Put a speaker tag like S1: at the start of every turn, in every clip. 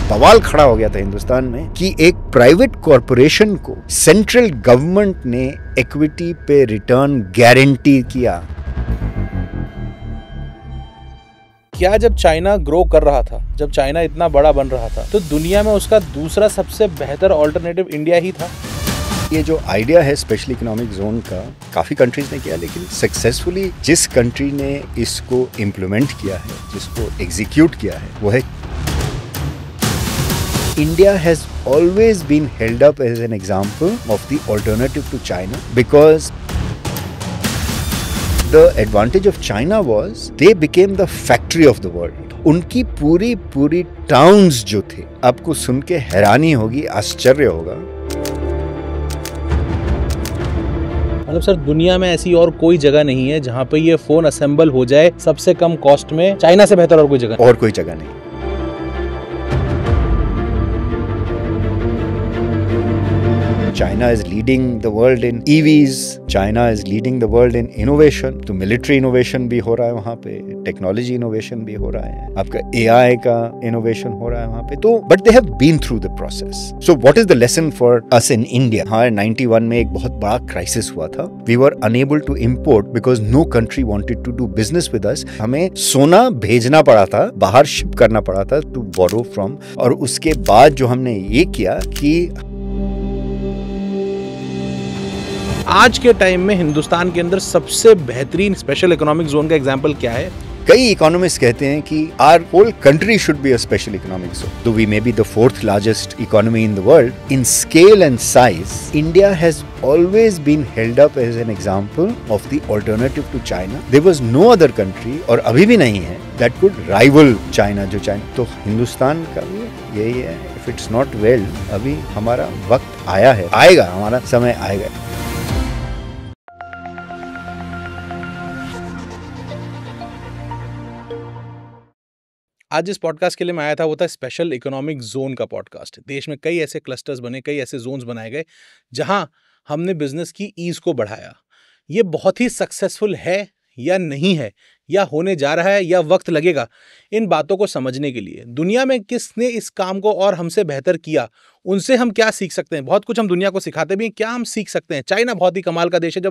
S1: बवाल खड़ा हो गया था हिंदुस्तान में कि एक प्राइवेट कॉरपोरेशन को सेंट्रल गवर्नमेंट ने इक्विटी पे रिटर्न गारंटी किया।
S2: क्या जब चाइना ग्रो कर रहा था, जब चाइना इतना बड़ा बन रहा था, तो दुनिया में उसका दूसरा सबसे बेहतर ऑल्टरनेटिव इंडिया ही था।
S1: ये जो आइडिया है स्पेशल इकोनॉमिक जोन का, काफी कंट्रीज ने किया, लेकिन सक्सेसफुली जिस कंट्री ने इसको इम्प्लीमेंट किया है, जिसको एग्जीक्यूट किया है, वो है India has always been held up as an example of the alternative to China because the advantage of China was they became the factory of the world. उनकी पूरी टाउन्स जो थे, आपको सुन के हैरानी होगी, आश्चर्य होगा।
S2: मतलब सर, दुनिया में ऐसी और कोई जगह नहीं है जहां पे ये फोन असेंबल हो जाए सबसे कम कॉस्ट में। चाइना से बेहतर और कोई जगह
S1: नहीं। China is leading the world in EVs. China is leading the world in innovation. तो मिलिट्री इनोवेशन भी हो रहा है वहाँ पे, टेक्नोलॉजी इनोवेशन भी हो रहा है, आपका AI का इनोवेशन हो रहा है वहाँ पे। तो but they have been through the process. So what is the lesson for us in India? हाँ, 91 में एक बहुत बड़ा क्राइसिस हुआ था। We were unable to import because no country wanted to do business with us. हमें सोना भेजना पड़ा था, बाहर शिप करना पड़ा था टू बोरो फ्रॉम। और उसके बाद जो हमने ये किया कि
S2: आज के टाइम में हिंदुस्तान के अंदर सबसे बेहतरीन स्पेशल इकोनॉमिक जोन का एग्जांपल क्या है?
S1: कई इकोनॉमिस्ट कहते हैं कि our whole country should be a special economic zone. Though we may be the fourth largest economy in the world, in scale and size India has always been held up as an example of the alternative to China. There was no other country, और अभी भी नहीं है, that could rival China. जो China, तो हिंदुस्तान का भी यही है। If it's not well, अभी हमारा वक्त आया है, आएगा, हमारा समय आएगा।
S2: आज जिस पॉडकास्ट के लिए मैं आया था वो था स्पेशल इकोनॉमिक जोन का पॉडकास्ट। देश में कई ऐसे क्लस्टर्स बने, कई ऐसे जोन्स बनाए गए जहां हमने बिजनेस की ईज को बढ़ाया। ये बहुत ही सक्सेसफुल है या नहीं है, या होने जा रहा है, या वक्त लगेगा, इन बातों को समझने के लिए दुनिया में किसने इस काम को और हमसे बेहतर किया, उनसे हम क्या सीख सकते हैं। बहुत कुछ हम दुनिया को सिखाते भी हैं, क्या हम सीख सकते हैं। चाइना बहुत ही कमाल का देश है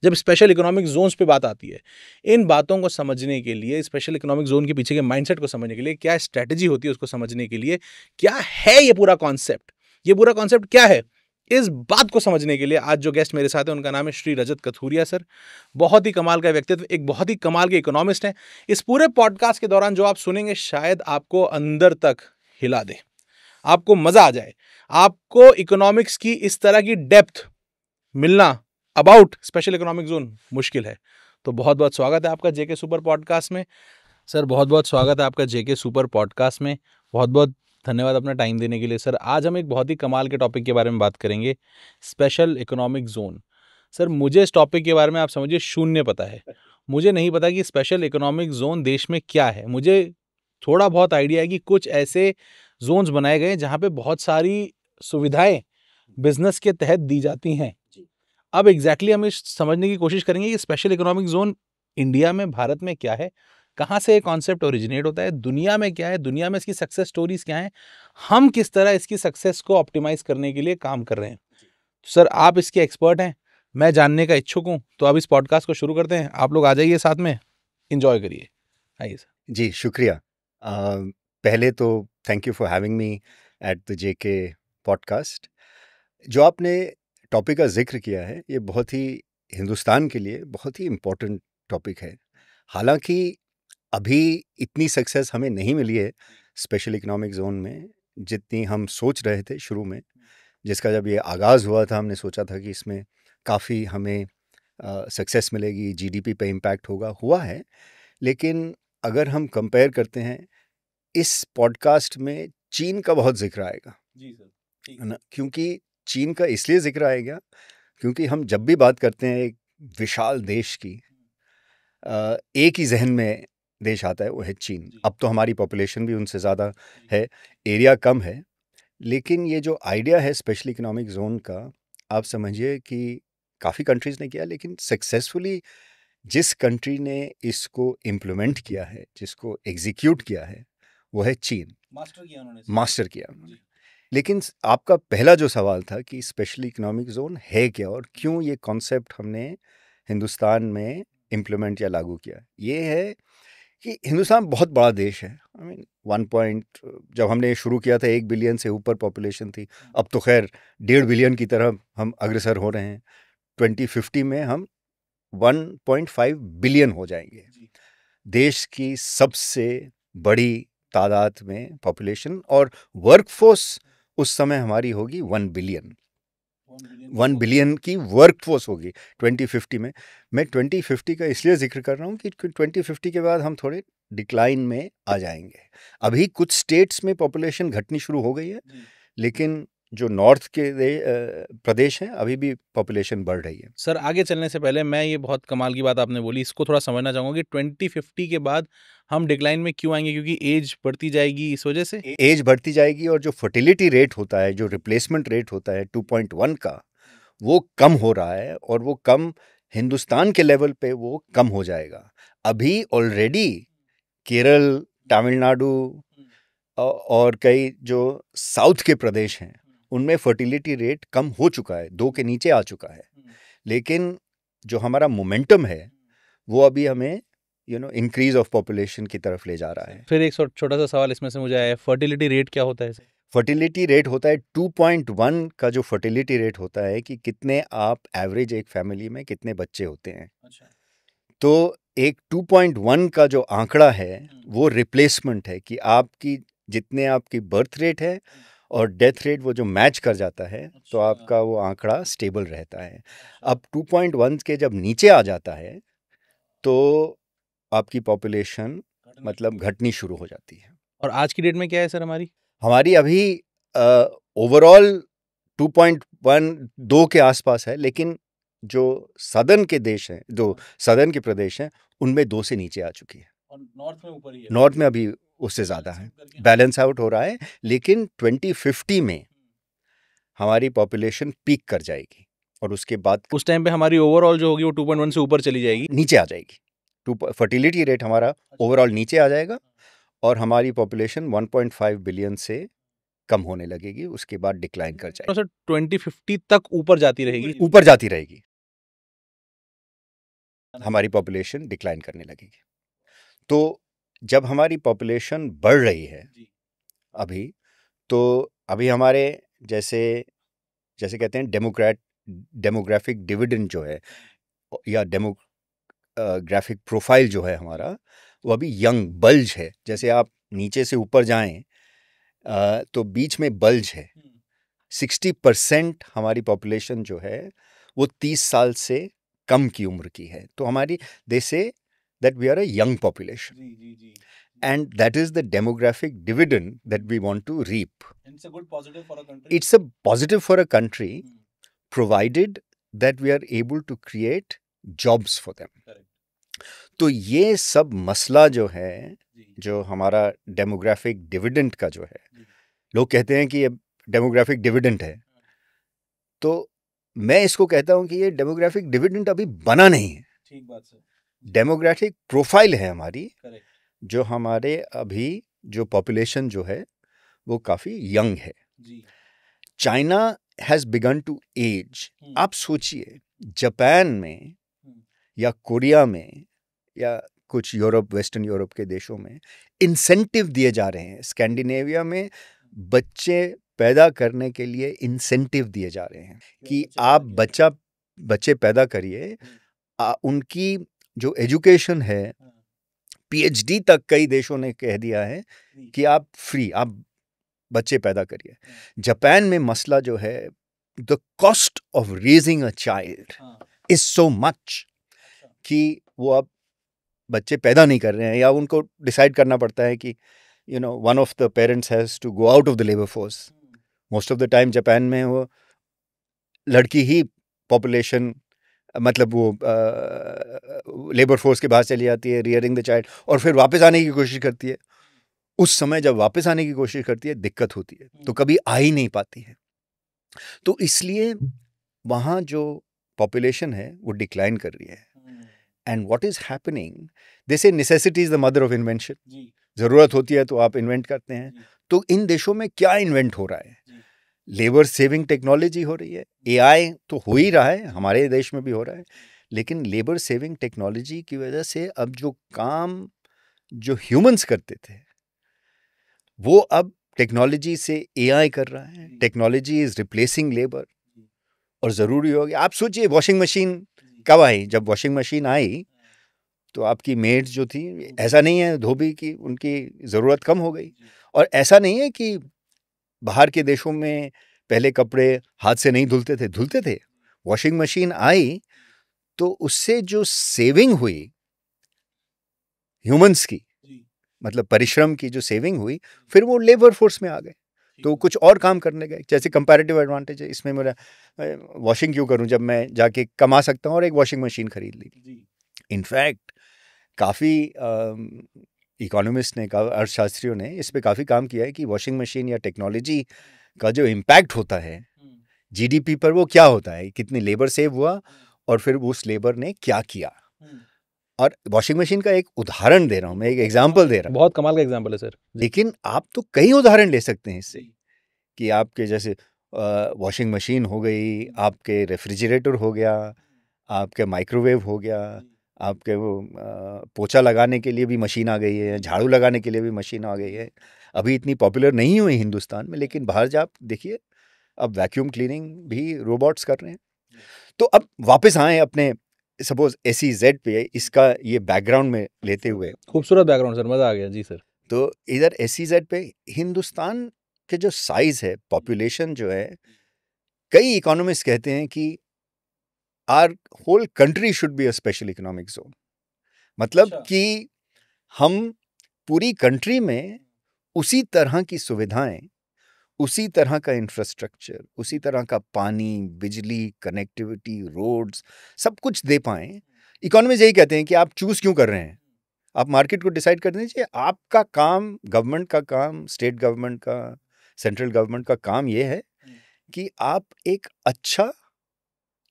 S2: जब स्पेशल इकोनॉमिक जोन्स पे बात आती है। इन बातों को समझने के लिए, स्पेशल इकोनॉमिक जोन के पीछे के माइंडसेट को समझने के लिए, क्या स्ट्रैटेजी होती है उसको समझने के लिए, क्या है ये पूरा कॉन्सेप्ट क्या है, इस बात को समझने के लिए आज जो गेस्ट मेरे साथ हैं उनका नाम है श्री रजत कथूरिया सर। बहुत ही कमाल का व्यक्तित्व, एक बहुत ही कमाल के इकोनॉमिस्ट हैं। इस पूरे पॉडकास्ट के दौरान जो आप सुनेंगे शायद आपको अंदर तक हिला दे, आपको मजा आ जाए। आपको इकोनॉमिक्स की इस तरह की डेप्थ मिलना अबाउट स्पेशल इकोनॉमिक जोन मुश्किल है। तो बहुत बहुत स्वागत है आपका जेके सुपर पॉडकास्ट में सर। बहुत बहुत स्वागत है आपका जेके सुपर पॉडकास्ट में। बहुत बहुत धन्यवाद अपना टाइम देने के लिए सर। आज हम एक बहुत ही कमाल के टॉपिक के बारे में बात करेंगे, स्पेशल इकोनॉमिक जोन। सर, मुझे इस टॉपिक के बारे में आप समझिए शून्य पता है। मुझे नहीं पता कि स्पेशल इकोनॉमिक जोन देश में क्या है। मुझे थोड़ा बहुत आइडिया है कि कुछ ऐसे जोन्स बनाए गए जहाँ पे बहुत सारी सुविधाएं बिजनेस के तहत दी जाती हैं। अब एग्जैक्टली हम इस समझने की कोशिश करेंगे कि स्पेशल इकोनॉमिक जोन इंडिया में, भारत में क्या है, कहाँ से ये कॉन्सेप्ट ओरिजिनेट होता है, दुनिया में क्या है, दुनिया में इसकी सक्सेस स्टोरीज क्या हैं, हम किस तरह इसकी सक्सेस को ऑप्टिमाइज करने के लिए काम कर रहे हैं। तो सर, आप इसके एक्सपर्ट हैं, मैं जानने का इच्छुक हूँ, तो अब इस पॉडकास्ट को शुरू करते हैं। आप लोग आ जाइए, साथ में एंजॉय करिए। आइए सर।
S1: जी, शुक्रिया। पहले तो thank you for having me at the JK podcast. जो आपने टॉपिक का जिक्र किया है, ये बहुत ही हिंदुस्तान के लिए बहुत ही इम्पोर्टेंट टॉपिक है। हालांकि अभी इतनी सक्सेस हमें नहीं मिली है स्पेशल इकोनॉमिक जोन में जितनी हम सोच रहे थे शुरू में। जिसका जब ये आगाज़ हुआ था, हमने सोचा था कि इसमें काफ़ी हमें सक्सेस मिलेगी, जीडीपी पे इम्पैक्ट हुआ है। लेकिन अगर हम कंपेयर करते हैं, इस पॉडकास्ट में चीन का बहुत जिक्र आएगा।
S2: जी सर,
S1: है ना? क्योंकि चीन का इसलिए जिक्र आएगा क्योंकि हम जब भी बात करते हैं एक विशाल देश की, एक ही जहन में देश आता है, वो है चीन। अब तो हमारी पॉपुलेशन भी उनसे ज़्यादा है, एरिया कम है, लेकिन ये जो आइडिया है स्पेशल इकोनॉमिक जोन का, आप समझिए कि काफ़ी कंट्रीज़ ने किया, लेकिन सक्सेसफुली जिस कंट्री ने इसको इम्प्लीमेंट किया है, जिसको एग्जीक्यूट किया है, वो है चीन। मास्टर किया उन्होंने। लेकिन आपका पहला जो सवाल था कि स्पेशल इकोनॉमिक जोन है क्या और क्यों ये कॉन्सेप्ट हमने हिंदुस्तान में इम्प्लीमेंट या लागू किया, ये है कि हिंदुस्तान बहुत बड़ा देश है। आई मीन 1 जब हमने शुरू किया था 1 बिलियन से ऊपर पॉपुलेशन थी, अब तो खैर 1.5 बिलियन की तरफ हम अग्रसर हो रहे हैं। 2050 में हम 1.5 बिलियन हो जाएंगे। देश की सबसे बड़ी तादाद में पॉपुलेशन, और वर्कफोर्स उस समय हमारी होगी 1 बिलियन। 1 बिलियन की वर्कफोर्स होगी 2050 में। मैं 2050 का इसलिए जिक्र कर रहा हूँ कि 2050 के बाद हम थोड़े डिक्लाइन में आ जाएंगे। अभी कुछ स्टेट्स में पॉपुलेशन घटनी शुरू हो गई है, लेकिन जो नॉर्थ के प्रदेश हैं अभी भी पॉपुलेशन बढ़ रही है।
S2: सर, आगे चलने से पहले मैं ये बहुत कमाल की बात आपने बोली, इसको थोड़ा समझना चाहूँगा कि 2050 के बाद हम डिक्लाइन में क्यों आएंगे? क्योंकि एज बढ़ती जाएगी, इस वजह से?
S1: एज बढ़ती जाएगी और जो फर्टिलिटी रेट होता है, जो रिप्लेसमेंट रेट होता है 2.1 का, वो कम हो रहा है, और वो कम हिंदुस्तान के लेवल पे वो कम हो जाएगा। अभी ऑलरेडी केरल, तमिलनाडु और कई जो साउथ के प्रदेश हैं उनमें फर्टिलिटी रेट कम हो चुका है, 2 के नीचे आ चुका है। लेकिन जो हमारा मोमेंटम है वो अभी हमें इंक्रीज ऑफ पॉपुलेशन की तरफ ले जा रहा है।
S2: फिर एक छोटा सा सवाल इसमें से मुझे आया, फर्टिलिटी रेट क्या होता है?
S1: फर्टिलिटी रेट होता है 2.1 का जो फर्टिलिटी रेट होता है कि कितने आप एवरेज एक फैमिली में कितने बच्चे होते हैं। अच्छा। तो एक 2.1 का जो आंकड़ा है वो रिप्लेसमेंट है कि आपकी जितने आपकी बर्थ रेट है और डेथ रेट वो जो मैच कर जाता है, तो आपका वो आंकड़ा स्टेबल रहता है। अब 2.1 के जब नीचे आ जाता है तो आपकी पॉपुलेशन मतलब घटनी शुरू हो जाती है।
S2: और आज की डेट में क्या है सर
S1: हमारी अभी ओवरऑल 2.12 के आसपास है, लेकिन जो सदर्न के देश हैं, जो सदर्न के प्रदेश हैं, उनमें 2 से नीचे आ चुकी है। और नॉर्थ में ऊपर ही है। नॉर्थ में अभी उससे ज़्यादा है, बैलेंस आउट हो रहा है। लेकिन 2050 में हमारी पॉपुलेशन पीक कर जाएगी और उसके बाद
S2: उस टाइम पे हमारी ओवरऑल जो होगी वो 2.1 से ऊपर चली जाएगी,
S1: नीचे आ जाएगी। फर्टिलिटी रेट हमारा ओवरऑल नीचे आ जाएगा और हमारी पॉपुलेशन 1.5 बिलियन से कम होने लगेगी, उसके बाद डिक्लाइन कर जाएगी।
S2: सर 2050 तक ऊपर जाती रहेगी?
S1: ऊपर जाती रहेगी, हमारी पॉपुलेशन डिक्लाइन करने लगेगी। तो जब हमारी पॉपुलेशन बढ़ रही है अभी, तो अभी हमारे जैसे कहते हैं डेमोग्राफिक डिविडेंड जो है या डेमोग्राफिक प्रोफाइल जो है हमारा, वो अभी यंग बल्ज है। जैसे आप नीचे से ऊपर जाएं तो बीच में बल्ज है। 60% हमारी पॉपुलेशन जो है वो 30 साल से कम की उम्र की है। तो हमारी दे से that we are a young population. And that is the demographic dividend that we want to reap.
S2: And it's a good positive for a country.
S1: It's a positive for a country, provided that we are able to create jobs for them. Correct. तो ये सब मसला जो है, जो हमारा demographic dividend का जो है, लोग कहते हैं कि ये डेमोग्राफिक डिविडेंड है, तो मैं इसको कहता हूं कि ये डेमोग्राफिक डिविडेंड अभी बना नहीं है।
S2: ठीक बात सर।
S1: डेमोग्राफिक प्रोफाइल है हमारी, जो हमारे अभी जो पॉपुलेशन जो है वो काफ़ी यंग है। China has begun to age. आप सोचिए जापान में या कोरिया में या कुछ यूरोप, वेस्टर्न यूरोप के देशों में इंसेंटिव दिए जा रहे हैं। स्कैंडिनेविया में बच्चे पैदा करने के लिए इंसेंटिव दिए जा रहे हैं कि आप बच्चे पैदा करिए। उनकी जो एजुकेशन है, पीएचडी तक कई देशों ने कह दिया है कि आप बच्चे पैदा करिए। जापान में मसला जो है, the cost of raising a child is so much कि वो अब बच्चे पैदा नहीं कर रहे हैं, या उनको डिसाइड करना पड़ता है कि one of the parents has to go out of the labour force. Most of the time Japan में वो लड़की ही पॉपुलेशन, मतलब वो लेबर फोर्स के बाहर चली जाती है, रियरिंग द चाइल्ड, और फिर वापस आने की कोशिश करती है। उस समय जब वापस आने की कोशिश करती है दिक्कत होती है, तो कभी आ ही नहीं पाती है। तो इसलिए वहाँ जो पॉपुलेशन है वो डिक्लाइन कर रही है। एंड व्हाट इज हैपनिंग, दे से necessity is the mother of invention. ज़रूरत होती है तो आप इन्वेंट करते हैं। तो इन देशों में क्या इन्वेंट हो रहा है? लेबर सेविंग टेक्नोलॉजी हो रही है, एआई तो हो ही रहा है, हमारे देश में भी हो रहा है, लेकिन लेबर सेविंग टेक्नोलॉजी की वजह से अब जो काम जो ह्यूमंस करते थे वो अब टेक्नोलॉजी से एआई कर रहा है। टेक्नोलॉजी इज रिप्लेसिंग लेबर और ज़रूरी हो गया। आप सोचिए वॉशिंग मशीन कब आई? जब वॉशिंग मशीन आई तो आपकी मेड्स जो थी, ऐसा नहीं है धोबी की उनकी ज़रूरत कम हो गई, और ऐसा नहीं है कि बाहर के देशों में पहले कपड़े हाथ से नहीं धुलते थे। वॉशिंग मशीन आई तो उससे जो सेविंग हुई ह्यूमंस की, मतलब परिश्रम की जो सेविंग हुई, फिर वो लेबर फोर्स में आ गए तो कुछ और काम करने गए। जैसे कंपैरेटिव एडवांटेज है इसमें, मेरा वॉशिंग क्यों करूं जब मैं जाके कमा सकता हूं और एक वॉशिंग मशीन खरीद ली। इनफैक्ट काफ़ी इकोनॉमिस्ट ने, अर्थशास्त्रियों ने इस पे काफ़ी काम किया है कि वॉशिंग मशीन या टेक्नोलॉजी का जो इम्पैक्ट होता है जीडीपी पर वो क्या होता है, कितनी लेबर सेव हुआ और फिर उस लेबर ने क्या किया। और वॉशिंग मशीन का एक उदाहरण दे रहा हूँ मैं, एक एग्जांपल दे रहा हूँ,
S2: बहुत कमाल का एग्जांपल है सर।
S1: लेकिन आप तो कई उदाहरण ले सकते हैं इससे कि आपके जैसे वॉशिंग मशीन हो गई, आपके रेफ्रिजरेटर हो गया, आपके माइक्रोवेव हो गया, आपके वो पोछा लगाने के लिए भी मशीन आ गई है, झाड़ू लगाने के लिए भी मशीन आ गई है। अभी इतनी पॉपुलर नहीं हुई हिंदुस्तान में, लेकिन बाहर जा देखिए अब वैक्यूम क्लीनिंग भी रोबोट्स कर रहे हैं। तो अब वापस आए अपने सपोज SEZ पे, इसका ये बैकग्राउंड में लेते हुए,
S2: खूबसूरत बैकग्राउंड सर, मजा आ गया जी सर।
S1: तो इधर SEZ पे हिंदुस्तान के जो साइज है, पॉपुलेशन जो है, कई इकोनॉमिस्ट कहते हैं कि our whole country should be a special economic zone. मतलब कि हम पूरी कंट्री में उसी तरह की सुविधाएं, उसी तरह का इंफ्रास्ट्रक्चर, उसी तरह का पानी, बिजली, कनेक्टिविटी, रोड्स, सब कुछ दे पाएं। इकोनॉमिस्ट यही कहते हैं कि आप चूज क्यों कर रहे हैं? आप मार्केट को डिसाइड कर दीजिए। आपका काम, गवर्नमेंट का काम, स्टेट गवर्नमेंट का, सेंट्रल गवर्नमेंट का काम ये है कि आप एक अच्छा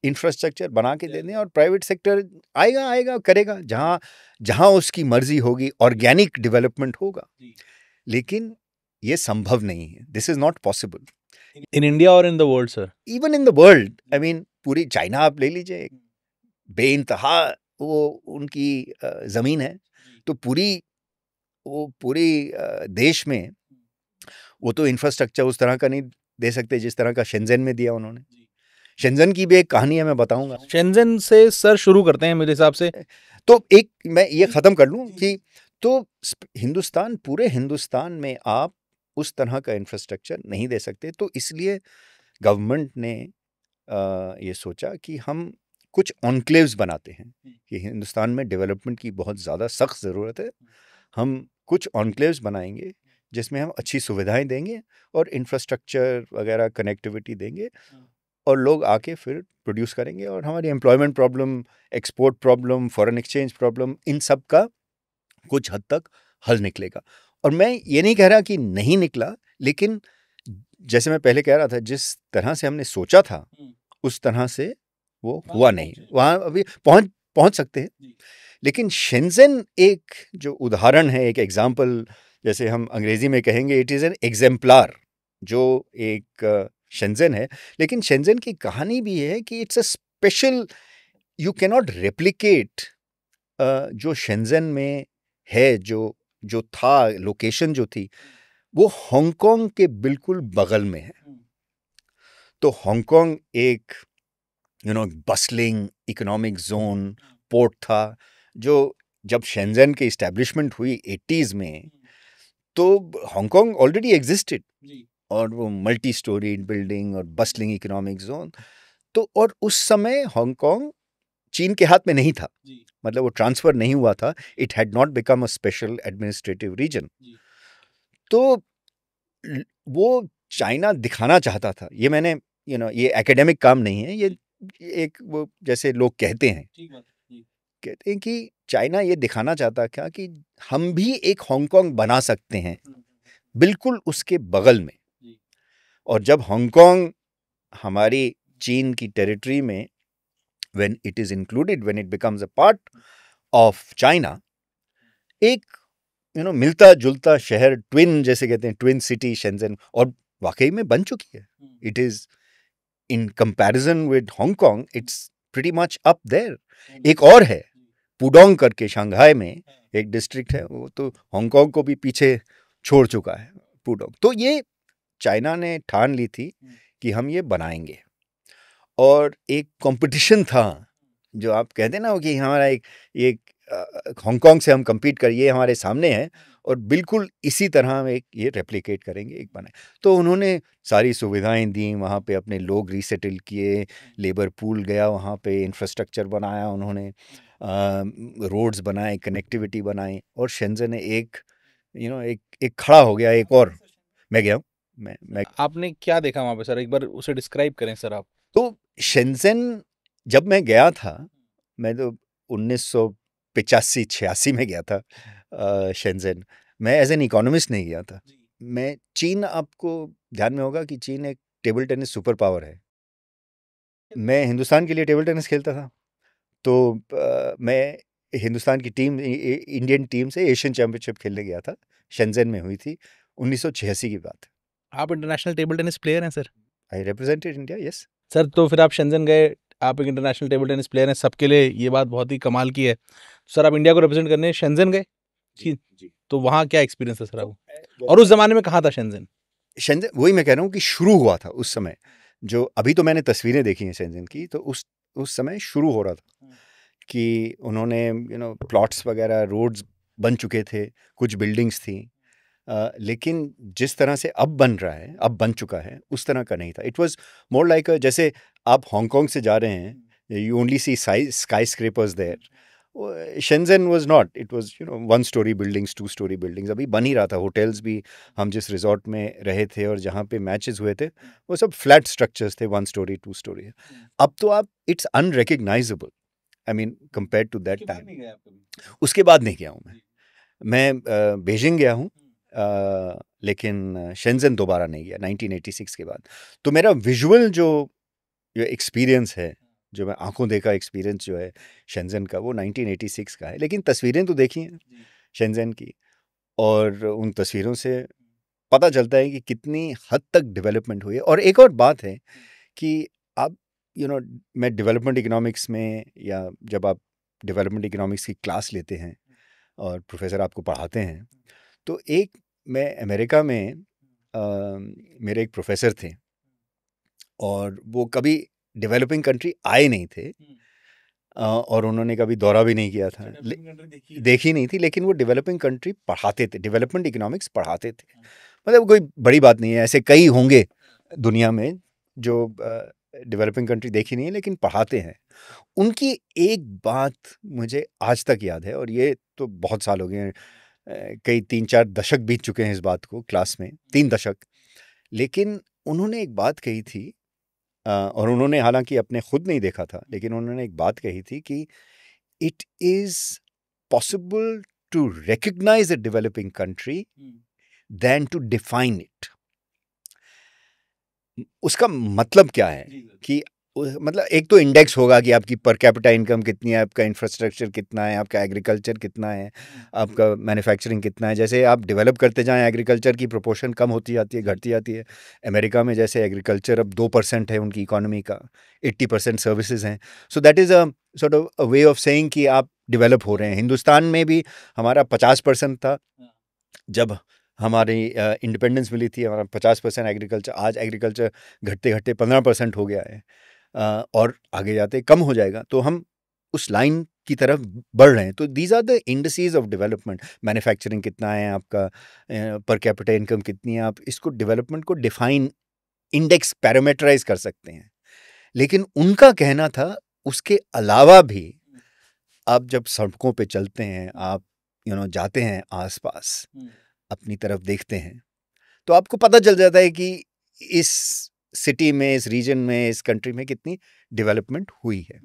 S1: इंफ्रास्ट्रक्चर बना के दे दें, और प्राइवेट सेक्टर आएगा करेगा जहाँ जहाँ उसकी मर्जी होगी, ऑर्गेनिक डेवलपमेंट होगा। लेकिन ये संभव नहीं है, this is not possible
S2: in India और in the world sir.
S1: Even in the world. I mean पूरी चाइना आप ले लीजिए, बेइंतहा वो उनकी जमीन है, तो पूरी देश में वो तो इंफ्रास्ट्रक्चर उस तरह का नहीं दे सकते जिस तरह का शेंजन में दिया उन्होंने। शेंजन की भी एक कहानी है, मैं बताऊंगा।
S2: शेंजन से सर शुरू करते हैं मेरे हिसाब से।
S1: तो एक मैं ये खत्म कर लूं कि तो हिंदुस्तान, पूरे हिंदुस्तान में आप उस तरह का इंफ्रास्ट्रक्चर नहीं दे सकते, तो इसलिए गवर्नमेंट ने ये सोचा कि हम कुछ ऑनक्लेव्स बनाते हैं कि हिंदुस्तान में डेवलपमेंट की बहुत ज़्यादा सख्त ज़रूरत है। हम कुछ ऑनक्लेव्स बनाएंगे जिसमें हम अच्छी सुविधाएं देंगे और इंफ्रास्ट्रक्चर वगैरह कनेक्टिविटी देंगे, और लोग आके फिर प्रोड्यूस करेंगे, और हमारी employment problem, export problem, foreign exchange problem, इन सब का कुछ हद तक हल निकलेगा। और मैं ये नहीं कह रहा कि नहीं निकला, लेकिन जैसे मैं पहले कह रहा था, जिस तरह से हमने सोचा था उस तरह से वो हुआ नहीं। वहाँ अभी पहुंच सकते हैं, लेकिन शेंजन एक जो उदाहरण है, एक एग्जाम्पल, जैसे हम अंग्रेजी में कहेंगे इट इज़ एन एग्जाम्पलार, जो एक शेंजन है। लेकिन शेंजन की कहानी भी है कि it's a special, you cannot replicate जो शेंजन में है, जो था, लोकेशन जो थी, वो हांगकांग के बिल्कुल बगल में है। तो हांगकांग एक बसलिंग इकोनॉमिक जोन, पोर्ट था, जो जब शेंजन की इस्टेब्लिशमेंट हुई 80s में, तो हांगकांग ऑलरेडी एग्जिस्टेड, और वो मल्टी स्टोरीड बिल्डिंग और बसलिंग इकोनॉमिक जोन। तो और उस समय हांगकांग चीन के हाथ में नहीं था, मतलब वो ट्रांसफर नहीं हुआ था, it had not become a special administrative region. तो वो चाइना दिखाना चाहता था, ये मैंने ये एकेडमिक काम नहीं है, ये एक वो जैसे लोग कहते हैं कि चाइना ये दिखाना चाहता था कि हम भी एक हांगकांग बना सकते हैं बिल्कुल उसके बगल में। और जब हांगकांग हमारी चीन की टेरिटरी में, when it is included, when it becomes a part of China, एक मिलता जुलता शहर, ट्विन जैसे कहते हैं, ट्विन सिटी शेंजन, और वाकई में बन चुकी है. It is in comparison with Hong Kong, it's pretty much up there. एक और है पुडोंग करके, शंघाई में एक डिस्ट्रिक्ट है, वो तो हांगकांग को भी पीछे छोड़ चुका है, पुडोंग. तो ये चाइना ने ठान ली थी कि हम ये बनाएंगे, और एक कंपटीशन था, जो आप कहते ना हो कि हमारा एक हांगकांग से हम compete करिए, हमारे सामने है, और बिल्कुल इसी तरह हम एक ये रेप्लिकेट करेंगे, एक बनाए. तो उन्होंने सारी सुविधाएं दी, वहाँ पे अपने लोग रीसेटल किए, लेबर पूल गया वहाँ पे, इंफ्रास्ट्रक्चर बनाया उन्होंने, रोड्स बनाए, कनेक्टिविटी बनाई, और शेंजन ने एक एक खड़ा हो गया. एक और मैं गया हूँ, मैं
S2: आपने क्या देखा वहाँ पे सर, एक बार उसे डिस्क्राइब करें सर आप.
S1: तो शेंजन जब मैं गया था, मैं तो 1985-86 में गया था शेंजन. मैं एज एन इकोनॉमिस्ट नहीं गया था. मैं चीन, आपको ध्यान में होगा कि चीन एक टेबल टेनिस सुपर पावर है. मैं हिंदुस्तान के लिए टेबल टेनिस खेलता था, तो मैं हिंदुस्तान की टीम, इंडियन टीम से एशियन चैम्पियनशिप खेलने गया था. शेंजन में हुई थी, 1986 की बात.
S2: आप इंटरनेशनल टेबल टेनिस प्लेयर हैं sir?
S1: I represented India, yes.
S2: Sir तो फिर आप शेंजन गए, आप एक इंटरनेशनल टेबल टेनिस प्लेयर हैं, सबके लिए ये बात बहुत ही कमाल की है. सर आप इंडिया को रिप्रेजेंट करने शेंजन गए,
S1: जी.
S2: तो वहाँ क्या एक्सपीरियंस है सर आपको, और उस जमाने में कहाँ था शेंजन?
S1: शेंजन, वही मैं कह रहा हूँ कि शुरू हुआ था उस समय. जो अभी तो मैंने तस्वीरें देखी हैं शेंजन की, तो उस समय शुरू हो रहा था कि उन्होंने प्लॉट्स वगैरह, रोड्स बन चुके थे, कुछ बिल्डिंग्स थी, लेकिन जिस तरह से अब बन रहा है, अब बन चुका है, उस तरह का नहीं था. इट वाज मोर लाइक, जैसे आप हांगकांग से जा रहे हैं, you only see skyscrapers there. Shenzhen was not, it was 1 storey buildings, 2 storey buildings. अभी बन ही रहा था. होटल्स भी, हम जिस रिजॉर्ट में रहे थे और जहाँ पे मैचेस हुए थे, वो सब फ्लैट स्ट्रक्चर्स थे, 1 स्टोरी 2 स्टोरी. अब तो आप, it's unrecognisable, I mean compare to that time. उसके बाद नहीं गया हूँ मैं बीजिंग गया हूँ, लेकिन शेंजन दोबारा नहीं गया 1986 के बाद. तो मेरा विजुअल जो एक्सपीरियंस है, जो मैं आंखों देखा एक्सपीरियंस जो है शेंजन का, वो 1986 का है. लेकिन तस्वीरें तो देखी हैं शेंजन की, और उन तस्वीरों से पता चलता है कि कितनी हद तक डेवलपमेंट हुई है. और एक और बात है कि आप मैं डेवलपमेंट इकोनॉमिक्स में, या जब आप डेवलपमेंट इकोनॉमिक्स की क्लास लेते हैं और प्रोफेसर आपको पढ़ाते हैं, तो मैं अमेरिका में, मेरे एक प्रोफेसर थे, और वो कभी डेवलपिंग कंट्री आए नहीं थे, और उन्होंने कभी दौरा भी नहीं किया था, देखी नहीं थी, लेकिन वो डेवलपिंग कंट्री पढ़ाते थे, डेवलपमेंट इकोनॉमिक्स पढ़ाते थे. मतलब कोई बड़ी बात नहीं है, ऐसे कई होंगे दुनिया में जो डेवलपिंग कंट्री देखी नहीं है लेकिन पढ़ाते हैं. उनकी एक बात मुझे आज तक याद है, और ये तो बहुत साल हो गए हैं, कई 3-4 दशक बीत चुके हैं इस बात को, क्लास में 3 दशक. लेकिन उन्होंने एक बात कही थी, और उन्होंने हालांकि अपने खुद नहीं देखा था, लेकिन उन्होंने एक बात कही थी कि it is possible to recognise a developing country then to define it. उसका मतलब क्या है कि मतलब एक तो इंडेक्स होगा कि आपकी पर कैपिटा इनकम कितनी है, आपका इंफ्रास्ट्रक्चर कितना है, आपका एग्रीकल्चर कितना है, आपका मैन्युफैक्चरिंग कितना है. जैसे आप डेवलप करते जाएं, एग्रीकल्चर की प्रोपोर्शन कम होती जाती है, घटती जाती है. अमेरिका में जैसे एग्रीकल्चर अब 2% है उनकी इकोनॉमी का, 80% सर्विसेज हैं. So that is a sort of a way of saying कि आप डेवलप हो रहे हैं. हिंदुस्तान में भी हमारा 50% था जब हमारी इंडिपेंडेंस मिली थी, हमारा 50% एग्रीकल्चर. आज एग्रीकल्चर घटते घटते 15% हो गया है, और आगे जाते कम हो जाएगा. तो हम उस लाइन की तरफ बढ़ रहे हैं. तो these are the industries of development. Manufacturing कितना है आपका, पर कैपिटा इनकम कितनी है, आप इसको डेवलपमेंट को डिफाइन, इंडेक्स, पैरामीटराइज कर सकते हैं. लेकिन उनका कहना था उसके अलावा भी आप जब सड़कों पे चलते हैं, आप जाते हैं आसपास, अपनी तरफ देखते हैं, तो आपको पता चल जाता है कि इस सिटी में, इस रीजन में, इस कंट्री में कितनी डेवलपमेंट हुई है.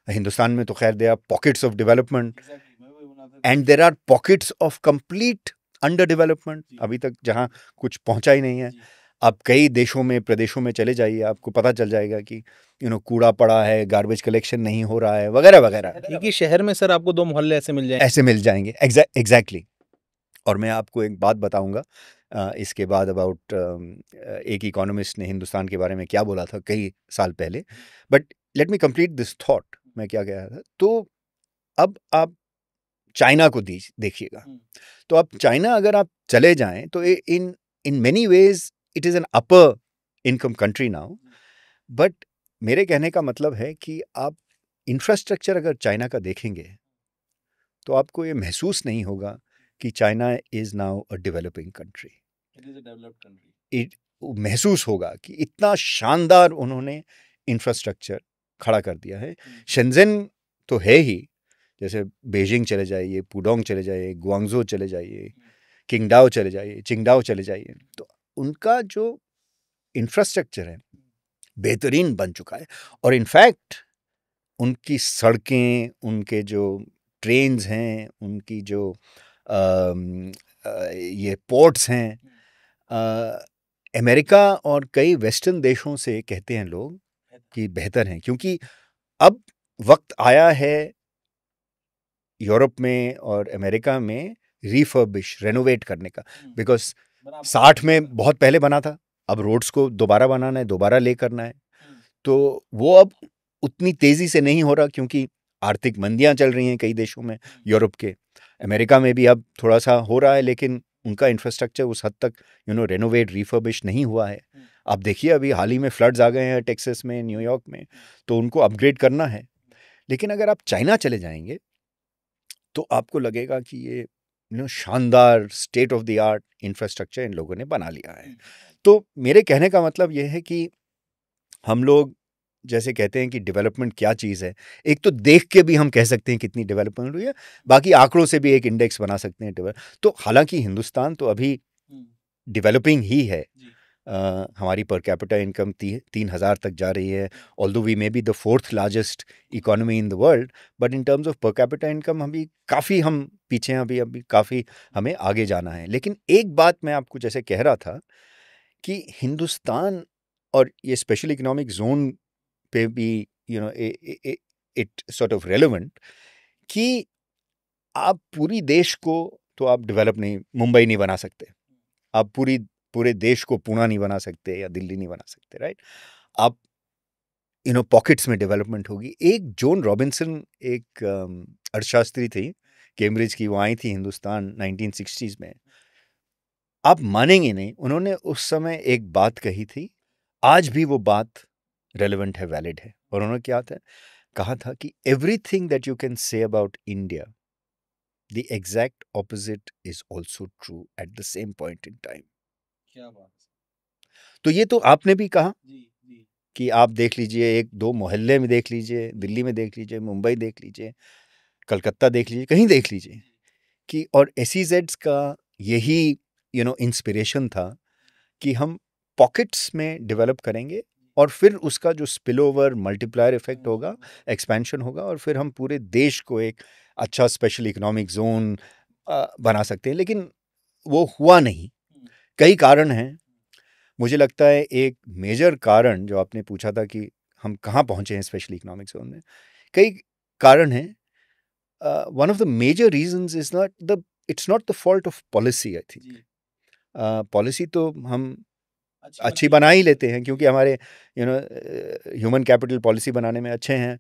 S1: हिंदुस्तान में तो खैर there are pockets of development, and there are pockets of complete under development, अभी तक जहाँ कुछ पहुँचा ही नहीं है. आप कई देशों में, प्रदेशों में चले जाइए, आपको पता चल जाएगा कि कूड़ा पड़ा है, गार्बेज कलेक्शन नहीं हो रहा है, वगैरह वगैरह.
S2: एक ही शहर में सर आपको 2 मोहल्ले ऐसे मिल जाएंगे.
S1: ऐसे मिल जाएंगे, एग्जैक्टली. और मैं आपको एक बात बताऊंगा इसके बाद अबाउट एक इकोनॉमिस्ट ने हिंदुस्तान के बारे में क्या बोला था कई साल पहले, but let me complete this thought. मैं क्या कह रहा था, तो अब आप चाइना को देखिएगा। तो अब चाइना अगर आप चले जाएं तो in in many ways it is an upper income country now, but मेरे कहने का मतलब है कि आप इंफ्रास्ट्रक्चर अगर चाइना का देखेंगे तो आपको ये महसूस नहीं होगा कि China is now a developing country.
S2: It is a developed country.
S1: It महसूस होगा कि इतना शानदार उन्होंने इंफ्रास्ट्रक्चर खड़ा कर दिया है। शेंज़ेन तो है ही, जैसे बीजिंग चले जाइए, पुडोंग चले जाइए, गुआंगझो चले जाइए, किंगडाओ चले जाइए, चिंगडाओ चले जाइए, तो उनका जो इंफ्रास्ट्रक्चर है बेहतरीन बन चुका है। और इनफैक्ट उनकी सड़कें, उनके जो ट्रेन्स हैं, उनकी जो ये पोर्ट्स हैं, अमेरिका और कई वेस्टर्न देशों से कहते हैं लोग कि बेहतर हैं, क्योंकि अब वक्त आया है यूरोप में और अमेरिका में रिफर्बिश, रेनोवेट करने का। बिकॉज 60 में बहुत पहले बना था, अब रोड्स को दोबारा बनाना है, दोबारा ले करना है, तो वो अब उतनी तेज़ी से नहीं हो रहा, क्योंकि आर्थिक मंदियां चल रही हैं कई देशों में, यूरोप के, अमेरिका में भी अब थोड़ा सा हो रहा है, लेकिन उनका इंफ्रास्ट्रक्चर उस हद तक रेनोवेट, रिफर्बिश नहीं हुआ है। आप देखिए अभी हाल ही में फ्लड्स आ गए हैं टेक्सास में, न्यूयॉर्क में, तो उनको अपग्रेड करना है। लेकिन अगर आप चाइना चले जाएंगे तो आपको लगेगा कि ये शानदार state of the art infrastructure in लोगों ने बना लिया है। तो मेरे कहने का मतलब ये है कि हम लोग जैसे कहते हैं कि डेवलपमेंट क्या चीज़ है, एक तो देख के भी हम कह सकते हैं कितनी डेवलपमेंट हुई है, बाकी आंकड़ों से भी एक इंडेक्स बना सकते हैं। तो हालांकि हिंदुस्तान तो अभी डेवलपिंग ही है। हमारी पर कैपिटा इनकम 3,000 तक जा रही है, although we may be the 4th largest economy in the world, but in terms of per capita income हम पीछे हैं, अभी काफ़ी हमें आगे जाना है। लेकिन एक बात मैं आपको जैसे कह रहा था कि हिंदुस्तान और ये स्पेशल इकोनॉमिक जोन पे भी इट सॉर्ट ऑफ रेलेवेंट, कि आप पूरी देश को तो आप डेवलप नहीं, मुंबई नहीं बना सकते, आप पूरे देश को पुणे नहीं बना सकते या दिल्ली नहीं बना सकते, राइट? आप पॉकेट्स में डेवलपमेंट होगी। एक जॉन रॉबिन्सन, एक अर्थशास्त्री थी कैम्ब्रिज की, वो आई थी हिंदुस्तान 1960s में। आप मानेंगे नहीं, उन्होंने उस समय एक बात कही थी, आज भी वो बात रेलेवेंट है, वैलिड है। और उन्होंने क्या कहा था कि everything that you can say about India, the exact opposite is also true at the same point in time.
S2: क्या बात।
S1: तो ये तो आपने भी कहा
S2: जी, जी।
S1: कि आप देख लीजिए, एक दो मोहल्ले में देख लीजिए, दिल्ली में देख लीजिए, मुंबई देख लीजिए, कलकत्ता देख लीजिए, कहीं देख लीजिए कि, और SEZs का यही इंस्पिरेशन था कि हम पॉकेट्स में डेवलप करेंगे और फिर उसका जो स्पिल ओवर मल्टीप्लायर इफेक्ट होगा, एक्सपेंशन होगा, और फिर हम पूरे देश को एक अच्छा स्पेशल इकोनॉमिक जोन बना सकते हैं। लेकिन वो हुआ नहीं, कई कारण हैं। मुझे लगता है एक मेजर कारण, जो आपने पूछा था कि हम कहाँ पहुँचे हैं स्पेशल इकोनॉमिक जोन में, कई कारण हैं। One of the major reasons is it's not the fault of policy. I think policy तो हम अच्छी बना ही लेते हैं, क्योंकि हमारे ह्यूमन कैपिटल पॉलिसी बनाने में अच्छे हैं,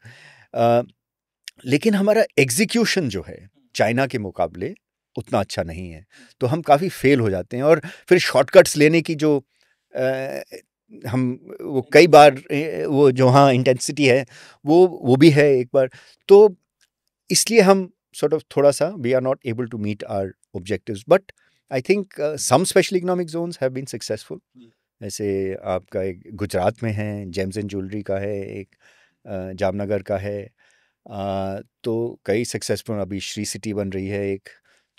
S1: लेकिन हमारा एग्जीक्यूशन जो है चाइना के मुकाबले उतना अच्छा नहीं है। तो हम काफ़ी फेल हो जाते हैं, और फिर शॉर्टकट्स लेने की जो हम वो कई बार वो जो हाँ इंटेंसिटी है वो भी है एक बार, तो इसलिए हम sort of थोड़ा सा we are not able to meet our objectives, but I think some special economic zones have been successful. जैसे आपका एक गुजरात में है, जेम्स एंड ज्वेलरी का है, एक जामनगर का है, तो कई सक्सेसफुल, अभी श्री सिटी बन रही है एक,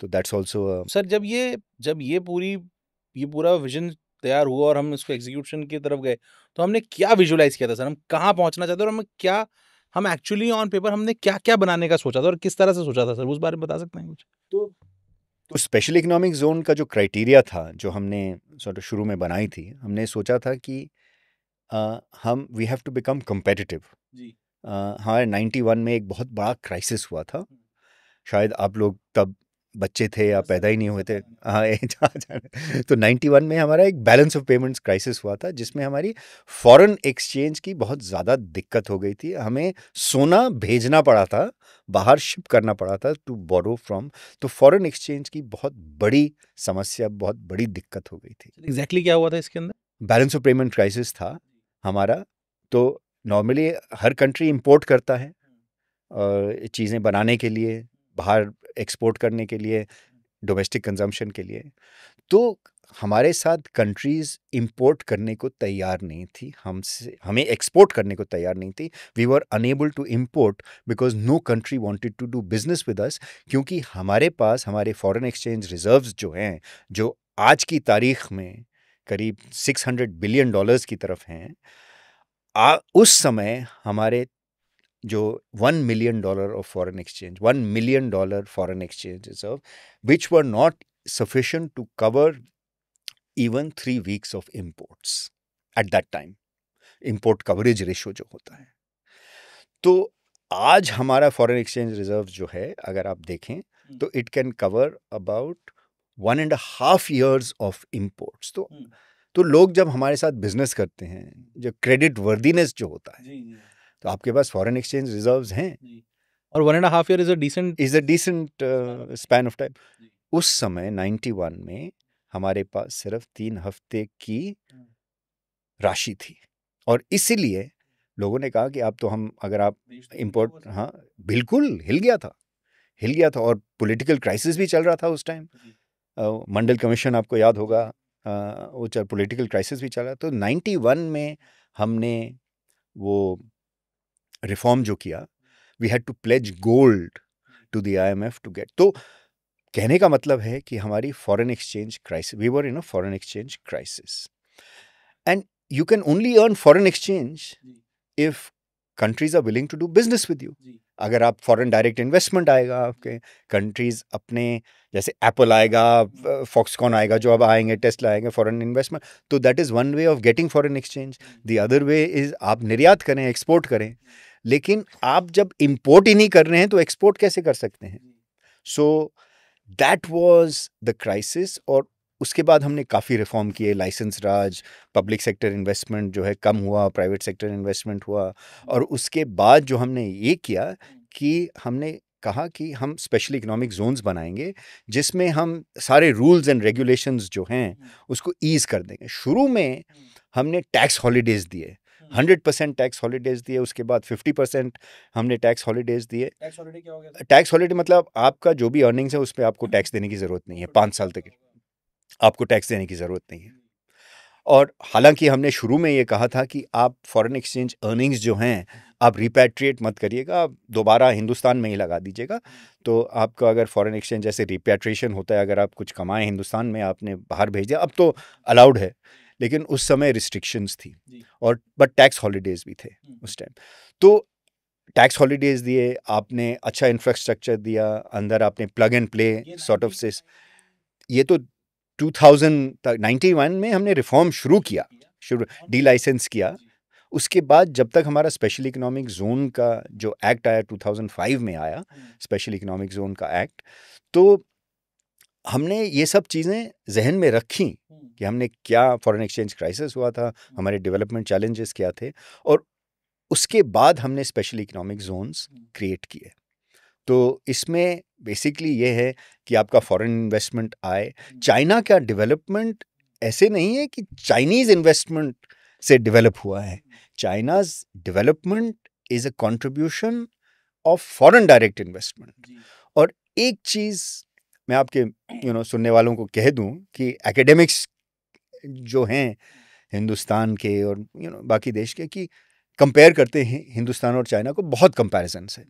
S1: तो दैट्स ऑल्सो।
S2: सर जब ये पूरा विजन तैयार हुआ और हम इसको एग्जीक्यूशन की तरफ गए, तो हमने क्या विजुलाइज किया था सर? हम कहाँ पहुंचना चाहते और हम एक्चुअली ऑन पेपर हमने क्या क्या बनाने का सोचा था और किस तरह से सोचा था सर, उस बारे में बता सकते हैं कुछ?
S1: तो स्पेशल इकोनॉमिक जोन का जो क्राइटेरिया था, जो हमने सॉर्ट ऑफ शुरू में बनाई थी, हमने सोचा था कि हम we have to become competitive. हमारे 91 में एक बहुत बड़ा क्राइसिस हुआ था, शायद आप लोग तब बच्चे थे या पैदा ही नहीं हुए थे। हाँ तो 91 में हमारा एक बैलेंस ऑफ पेमेंट्स क्राइसिस हुआ था, जिसमें हमारी फॉरेन एक्सचेंज की बहुत ज़्यादा दिक्कत हो गई थी। हमें सोना भेजना पड़ा था, बाहर शिप करना पड़ा था टू बोरो फ्रॉम। तो फॉरेन एक्सचेंज की बहुत बड़ी समस्या, बहुत बड़ी दिक्कत हो गई थी।
S2: एग्जैक्टली क्या हुआ था इसके अंदर?
S1: बैलेंस ऑफ पेमेंट क्राइसिस था हमारा। तो नॉर्मली हर कंट्री इंपोर्ट करता है चीज़ें बनाने के लिए, बाहर एक्सपोर्ट करने के लिए, डोमेस्टिक कंजम्पशन के लिए। तो हमारे साथ कंट्रीज़ इंपोर्ट करने को तैयार नहीं थी, हमें एक्सपोर्ट करने को तैयार नहीं थी। We were unable to import because no country wanted to do business with us, क्योंकि हमारे पास हमारे फॉरेन एक्सचेंज रिजर्व्स जो हैं, जो आज की तारीख में करीब $600 बिलियन की तरफ हैं। उस समय हमारे जो $1 million of foreign exchange, $1 million foreign exchange reserve, which were not sufficient to cover even 3 weeks of imports at that time, import coverage ratio जो होता है। तो आज हमारा फॉरेन एक्सचेंज रिजर्व जो है, अगर आप देखें तो it can cover about 1.5 years of imports. तो लोग जब हमारे साथ बिजनेस करते हैं, जो क्रेडिट वर्दीनेस जो होता है, तो आपके पास फॉरेन एक्सचेंज रिजर्व्स हैं,
S2: और 1.5 year is a
S1: decent span of time. उस समय 91 में हमारे पास सिर्फ 3 हफ्ते की राशि थी, और इसीलिए लोगों ने कहा कि अब तो हम, अगर आप इंपोर्ट, हाँ बिल्कुल हिल गया था, और पॉलिटिकल क्राइसिस भी चल रहा था उस टाइम। मंडल कमीशन आपको याद होगा, वो पॉलिटिकल क्राइसिस भी चल रहा। तो 91 में हमने वो रिफॉर्म जो किया, we had to pledge gold to the IMF to get. तो कहने का मतलब है कि हमारी foreign exchange crisis, we were in a foreign exchange crisis, and you can only earn foreign exchange if countries are willing to do business with you. अगर आप foreign direct investment आएगा, आपके कंट्रीज अपने, जैसे एप्पल आएगा, Foxconn आएगा, जो अब आएंगे, टेस्ला आएंगे, फॉरेन इन्वेस्टमेंट, तो that is one way of getting foreign exchange. The other way is आप निर्यात करें, एक्सपोर्ट करें। लेकिन आप जब इंपोर्ट ही नहीं कर रहे हैं तो एक्सपोर्ट कैसे कर सकते हैं? So that was the crisis. और उसके बाद हमने काफ़ी रिफॉर्म किए, लाइसेंस राज, पब्लिक सेक्टर इन्वेस्टमेंट जो है कम हुआ, प्राइवेट सेक्टर इन्वेस्टमेंट हुआ। और उसके बाद जो हमने ये किया कि हमने कहा कि हम स्पेशल इकोनॉमिक जोन्स बनाएंगे, जिसमें हम सारे रूल्स एंड रेगुलेशंस जो हैं उसको ईज कर देंगे। शुरू में हमने टैक्स हॉलीडेज दिए, 100% टैक्स हॉलीडेज दिए। उसके बाद 50% हमने टैक्स हॉलीडेज दिए।
S2: टैक्स हॉलिडे क्या हो गया?
S1: टैक्स हॉलीडे मतलब आपका जो भी अर्निंग्स है उस पर आपको टैक्स देने की ज़रूरत नहीं है, 5 साल तक आपको टैक्स देने की ज़रूरत नहीं है। और हालांकि हमने शुरू में ये कहा था कि आप फॉरेन एक्सचेंज अर्निंग्स जो हैं आप रिपैट्रिएट मत करिएगा, आप दोबारा हिंदुस्तान में ही लगा दीजिएगा। तो आपका अगर फॉरेन एक्सचेंज जैसे रिपैट्रिएशन होता है, अगर आप कुछ कमाएं हिंदुस्तान में, आपने बाहर भेज दिया, अब तो अलाउड है, लेकिन उस समय रिस्ट्रिक्शंस थी, और बट टैक्स हॉलीडेज भी थे उस टाइम। तो टैक्स हॉलीडेज दिए, आपने अच्छा इंफ्रास्ट्रक्चर दिया, अंदर आपने plug and play sort of से। ये तो 1991 में हमने रिफॉर्म शुरू किया, डी लाइसेंस किया। उसके बाद जब तक हमारा स्पेशल इकोनॉमिक जोन का जो एक्ट आया, 2005 में आया स्पेशल इकोनॉमिक जोन का एक्ट, तो हमने ये सब चीज़ें जहन में रखी कि हमने क्या, फॉरेन एक्सचेंज क्राइसिस हुआ था, हमारे डेवलपमेंट चैलेंजेस क्या थे, और उसके बाद हमने स्पेशल इकोनॉमिक जोन्स क्रिएट किए। तो इसमें बेसिकली ये है कि आपका फॉरेन इन्वेस्टमेंट आए। चाइना का डेवलपमेंट ऐसे नहीं है कि चाइनीज़ इन्वेस्टमेंट से डेवलप हुआ है। China's development is a contribution of foreign direct investment. और एक चीज़ मैं आपके सुनने वालों को कह दूं कि एकेडमिक्स जो हैं हिंदुस्तान के और बाकी देश के, कि कंपेयर करते हैं हिंदुस्तान और चाइना को, बहुत कंपैरिजन्स है।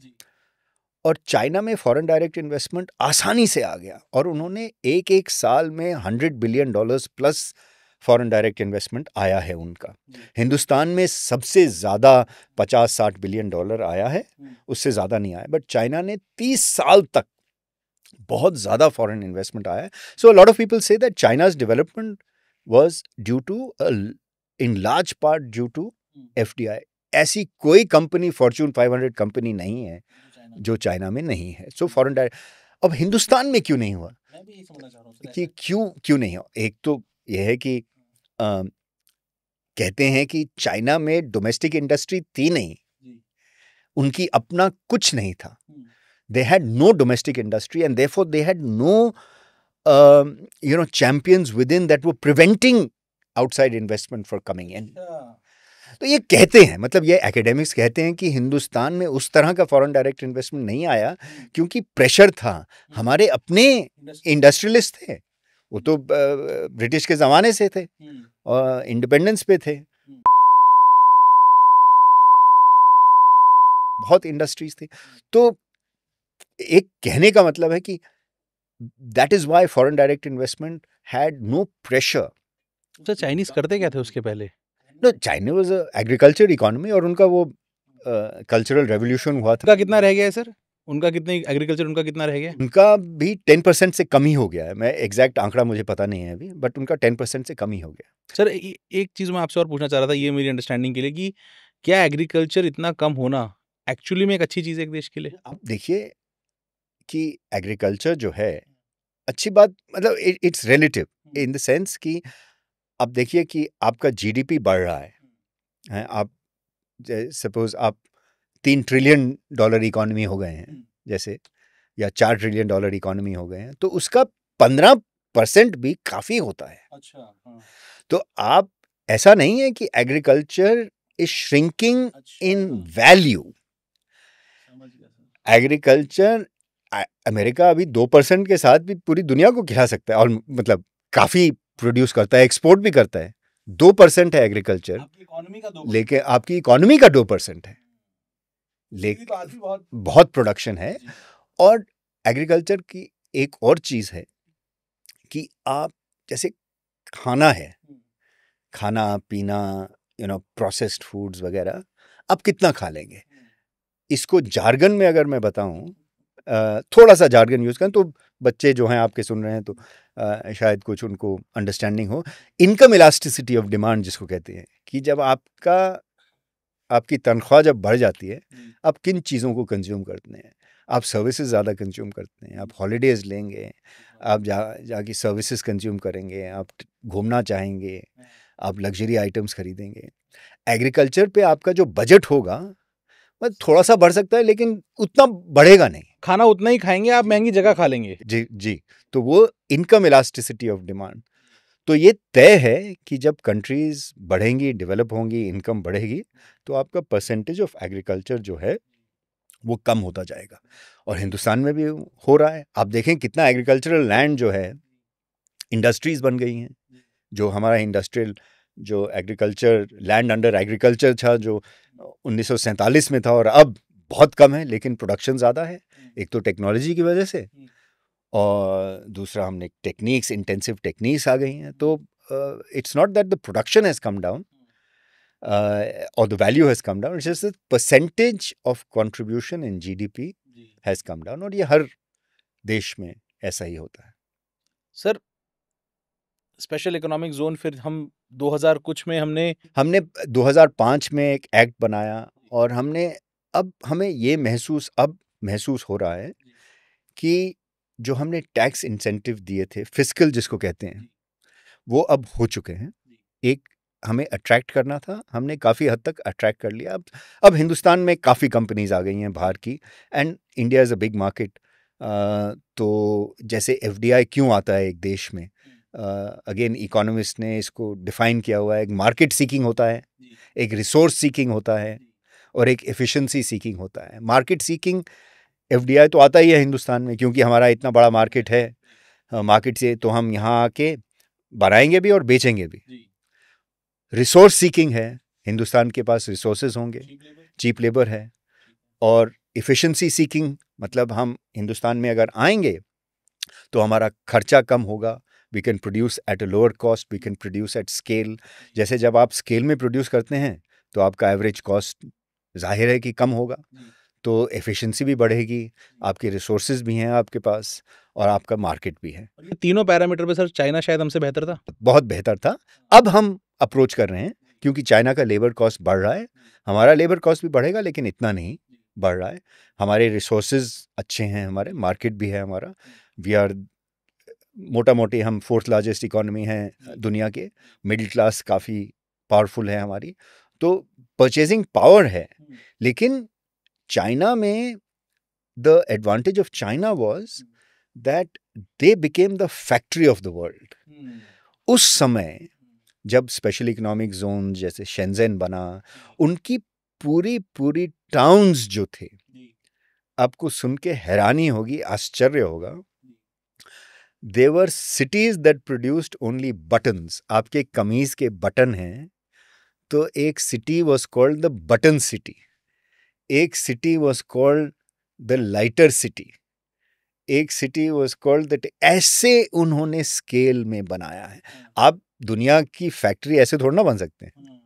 S1: और चाइना में फॉरेन डायरेक्ट इन्वेस्टमेंट आसानी से आ गया, और उन्होंने एक साल में $100 billion plus foreign direct investment आया है उनका। हिंदुस्तान में सबसे ज़्यादा 50-60 बिलियन डॉलर आया है, उससे ज़्यादा नहीं आया। बट चाइना ने 30 साल तक बहुत ज़्यादा फॉरेन इन्वेस्टमेंट आया है। So a lot of people say that China's development was due to, in large part due to FDI। ऐसी कोई कंपनी, फॉर्च्यून 500 कंपनी नहीं है जो चाइना में नहीं है। सो फॉरेन डायरेक्ट, अब हिंदुस्तान में क्यों नहीं हुआ?
S2: मैं भी यही समझना चाह रहा हूँ सर,
S1: कि
S2: ऐसा
S1: क्यों नहीं हुआ? एक तो यह है कि कहते हैं कि चाइना में डोमेस्टिक इंडस्ट्री थी नहीं,
S2: जी।
S1: उनकी अपना कुछ नहीं था.
S2: हम्म,
S1: They had no domestic industry and therefore they had no champions within that were preventing outside investment for coming in.
S2: अच्छा,
S1: तो ये कहते हैं, मतलब ये एकेडमिक्स कहते हैं कि हिंदुस्तान में उस तरह का फॉरेन डायरेक्ट इन्वेस्टमेंट नहीं आया क्योंकि प्रेशर था. हमारे अपने इंडस्ट्रियलिस्ट थे, वो तो ब्रिटिश के ज़माने से थे और इंडिपेंडेंस पे थे, बहुत इंडस्ट्रीज थी. तो एक कहने का मतलब है कि that is why foreign direct investment had no pressure.
S2: Sir Chinese करते क्या थे उसके पहले?
S1: No, China was agriculture economy और उनका वो कल्चरल रेवोल्यूशन हुआ था.
S2: उनका कितना रह गया है सर? उनका कितनी एग्रीकल्चर उनका कितना रह गया है?
S1: उनका भी 10% से कम ही हो गया है. मैं एग्जैक्ट आंकड़ा मुझे पता नहीं है अभी, बट उनका 10% से कम ही हो गया.
S2: सर एक चीज़ मैं आपसे और पूछना चाह रहा था, ये मेरी अंडरस्टैंडिंग के लिए, कि क्या एग्रीकल्चर इतना कम होना एक्चुअली में एक अच्छी चीज़ है एक देश के लिए?
S1: आप देखिए कि एग्रीकल्चर जो है अच्छी बात, मतलब it's relative in the sense कि आप देखिए कि आपका जीडीपी बढ़ रहा है, आप सपोज आप $3 ट्रिलियन इकोनॉमी हो गए हैं जैसे, या $4 ट्रिलियन इकोनॉमी हो गए हैं, तो उसका 15% भी काफी होता है.
S2: अच्छा, हाँ.
S1: तो आप, ऐसा नहीं है कि एग्रीकल्चर इज श्रिंकिंग
S2: अच्छा,
S1: इन वैल्यू.
S2: समझ गया सर.
S1: एग्रीकल्चर, अमेरिका अभी 2% के साथ भी पूरी दुनिया को खिला सकता है, और मतलब काफी प्रोड्यूस करता है, एक्सपोर्ट भी करता है. 2% है एग्रीकल्चर,
S2: आपकी इकोनॉमी का 2%.
S1: लेकिन आपकी इकोनॉमी का 2% है,
S2: लेकिन तो आज भी बहुत
S1: बहुत प्रोडक्शन है.
S2: जी.
S1: और एग्रीकल्चर की एक और चीज है कि आप जैसे खाना है, खाना पीना, प्रोसेस्ड फूड्स वगैरह, आप कितना खा लेंगे? इसको जार्गन में अगर मैं बताऊं, थोड़ा सा जार्गन यूज करें तो बच्चे जो हैं आपके सुन रहे हैं तो शायद कुछ उनको अंडरस्टैंडिंग हो. इनकम इलास्टिसिटी ऑफ डिमांड जिसको कहते हैं, कि जब आपकी तनख्वाह जब बढ़ जाती है, आप किन चीज़ों को कंज्यूम करते हैं? आप सर्विसेज ज़्यादा कंज्यूम करते हैं, आप हॉलीडेज लेंगे, आप जाके सर्विसेज कंज्यूम करेंगे, आप घूमना चाहेंगे, आप लग्जरी आइटम्स खरीदेंगे. एग्रीकल्चर पे आपका जो बजट होगा बस थोड़ा सा बढ़ सकता है, लेकिन उतना बढ़ेगा नहीं.
S2: खाना उतना ही खाएंगे, आप महंगी जगह खा लेंगे.
S1: जी जी. तो वो इनकम इलास्टिसिटी ऑफ डिमांड. तो ये तय है कि जब कंट्रीज बढ़ेंगी, डेवलप होंगी, इनकम बढ़ेगी, तो आपका परसेंटेज ऑफ एग्रीकल्चर जो है वो कम होता जाएगा. और हिंदुस्तान में भी हो रहा है. आप देखें कितना एग्रीकल्चरल लैंड जो है, इंडस्ट्रीज बन गई हैं. जो हमारा इंडस्ट्रियल, जो एग्रीकल्चर लैंड अंडर एग्रीकल्चर था, जो 1947 में था, और अब बहुत कम है, लेकिन प्रोडक्शन ज़्यादा है. एक तो टेक्नोलॉजी की वजह से, और दूसरा हमने टेक्निक्स, इंटेंसिव टेक्निक्स आ गई हैं. तो it's not that the production has come down or the value has come down. It's just the percentage of contribution in GDP has come down. और ये हर देश में ऐसा ही होता है.
S2: सर स्पेशल इकोनॉमिक जोन फिर हम 2000 कुछ में हमने
S1: 2005 में एक एक्ट बनाया, और अब हमें ये महसूस हो रहा है कि जो हमने टैक्स इंसेंटिव दिए थे, फिस्कल जिसको कहते हैं, वो अब हो चुके हैं. एक हमें अट्रैक्ट करना था, हमने काफ़ी हद तक अट्रैक्ट कर लिया. अब हिंदुस्तान में काफ़ी कंपनीज आ गई हैं बाहर की, and India is a big market. तो जैसे एफडीआई क्यों आता है एक देश में, अगेन इकोनॉमिस्ट ने इसको डिफाइन किया हुआ है. एक मार्केट सीकिंग होता है, एक रिसोर्स सीकिंग होता है, और एक एफिशिएंसी सीकिंग होता है. मार्केट सीकिंग एफडीआई तो आता ही है हिंदुस्तान में, क्योंकि हमारा इतना बड़ा मार्केट है. मार्केट से तो हम यहाँ आके बनाएंगे भी और बेचेंगे भी. रिसोर्स सीकिंग है, हिंदुस्तान के पास रिसोर्सेज होंगे, चीप लेबर है. और एफिशिएंसी सीकिंग, मतलब हम हिंदुस्तान में अगर आएंगे तो हमारा खर्चा कम होगा. We can produce at a lower cost, we can produce at scale. जैसे जब आप स्केल में प्रोड्यूस करते हैं तो आपका एवरेज कॉस्ट जाहिर है कि कम होगा, तो एफिशिएंसी भी बढ़ेगी, आपके रिसोर्सेज भी हैं आपके पास, और आपका मार्केट भी है.
S2: ये तीनों पैरामीटर पे सर चाइना शायद हमसे बेहतर था.
S1: बहुत बेहतर था. अब हम अप्रोच कर रहे हैं, क्योंकि चाइना का लेबर कॉस्ट बढ़ रहा है, हमारा लेबर कॉस्ट भी बढ़ेगा, लेकिन इतना नहीं. बढ़ रहा है, हमारे रिसोर्सेज अच्छे हैं, हमारे मार्केट भी है हमारा, वी आर मोटा मोटी हम 4th लार्जेस्ट इकोनॉमी हैं दुनिया के, मिडिल क्लास काफ़ी पावरफुल है हमारी, तो परचेजिंग पावर है। लेकिन चाइना में the advantage of China was that they became the factory of the world. उस समय जब स्पेशल इकोनॉमिक जोन जैसे शेंजेन बना, उनकी पूरी पूरी टाउन्स जो थे, आपको सुन के हैरानी होगी, आश्चर्य होगा, they were cities that produced only buttons। आपके कमीज के बटन हैं तो एक city was called the button city, एक city was called the lighter city, एक सिटी was called that। ऐसे उन्होंने स्केल में बनाया है। आप दुनिया की फैक्ट्री ऐसे थोड़ा ना बन सकते हैं,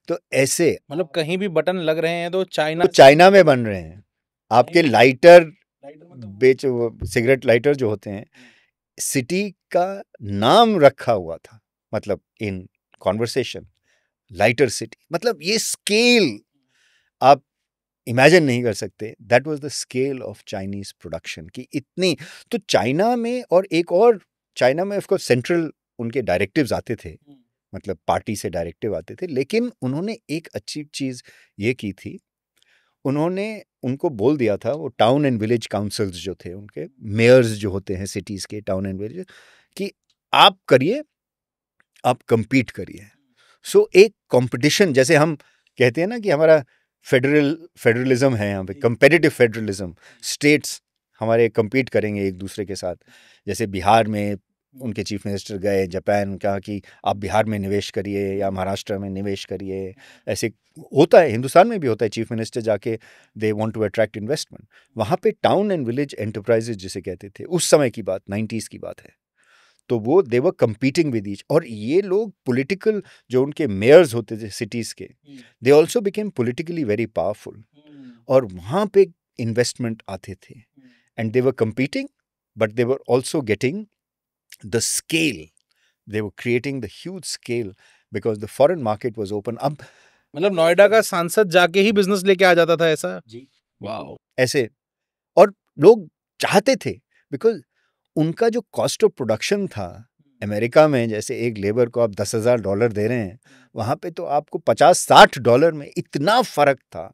S1: तो ऐसे
S2: मतलब कहीं भी बटन लग रहे हैं तो चाइना
S1: चाइना में बन रहे हैं। आपके लाइटर बेच, सिगरेट लाइटर जो होते हैं, सिटी का नाम रखा हुआ था, मतलब इन कॉन्वर्सेशन लाइटर सिटी। मतलब ये स्केल आप इमेजिन नहीं कर सकते। That was the scale of Chinese production की इतनी। तो चाइना में, और एक और, चाइना में ऑफ कोर्स सेंट्रल उनके डायरेक्टिव्स आते थे, मतलब पार्टी से डायरेक्टिव आते थे, लेकिन उन्होंने एक अच्छी चीज ये की थी, उन्होंने उनको बोल दिया था, वो टाउन एंड विलेज काउंसिल्स जो थे, उनके मेयर्स जो होते हैं सिटीज के, टाउन एंड विलेज, कि आप करिए, आप compete करिए। सो एक कंपटीशन, जैसे हम कहते हैं ना कि हमारा फेडरलिज्म है यहाँ पे, कंपेटिटिव फेडरलिज्म, स्टेट्स हमारे compete करेंगे एक दूसरे के साथ। जैसे बिहार में उनके चीफ मिनिस्टर गए जापान, कहा कि आप बिहार में निवेश करिए या महाराष्ट्र में निवेश करिए। ऐसे होता है, हिंदुस्तान में भी होता है, चीफ मिनिस्टर जाके they want to attract investment. वहाँ पे टाउन एंड विलेज एंटरप्राइजेज जिसे कहते थे, उस समय की बात 90s की बात है, तो वो दे वर कम्पीटिंग विद ईच। और ये लोग पॉलिटिकल, जो उनके मेयर्स होते थे सिटीज़ के, they also became politically very powerful, और वहाँ पे इन्वेस्टमेंट आते थे, and they were competing, but they were also getting the scale, they were creating the huge scale because the foreign market was open। अब
S2: मतलब नोएडा का सांसद जाके ही बिजनेस लेके आ जाता था ऐसा
S1: जी,
S2: वाओ।
S1: ऐसे, और लोग चाहते थे, बिकॉज उनका जो कॉस्ट ऑफ प्रोडक्शन था, अमेरिका में जैसे एक लेबर को आप $10,000 दे रहे हैं, वहाँ पे तो आपको $50-60 में इतना फर्क था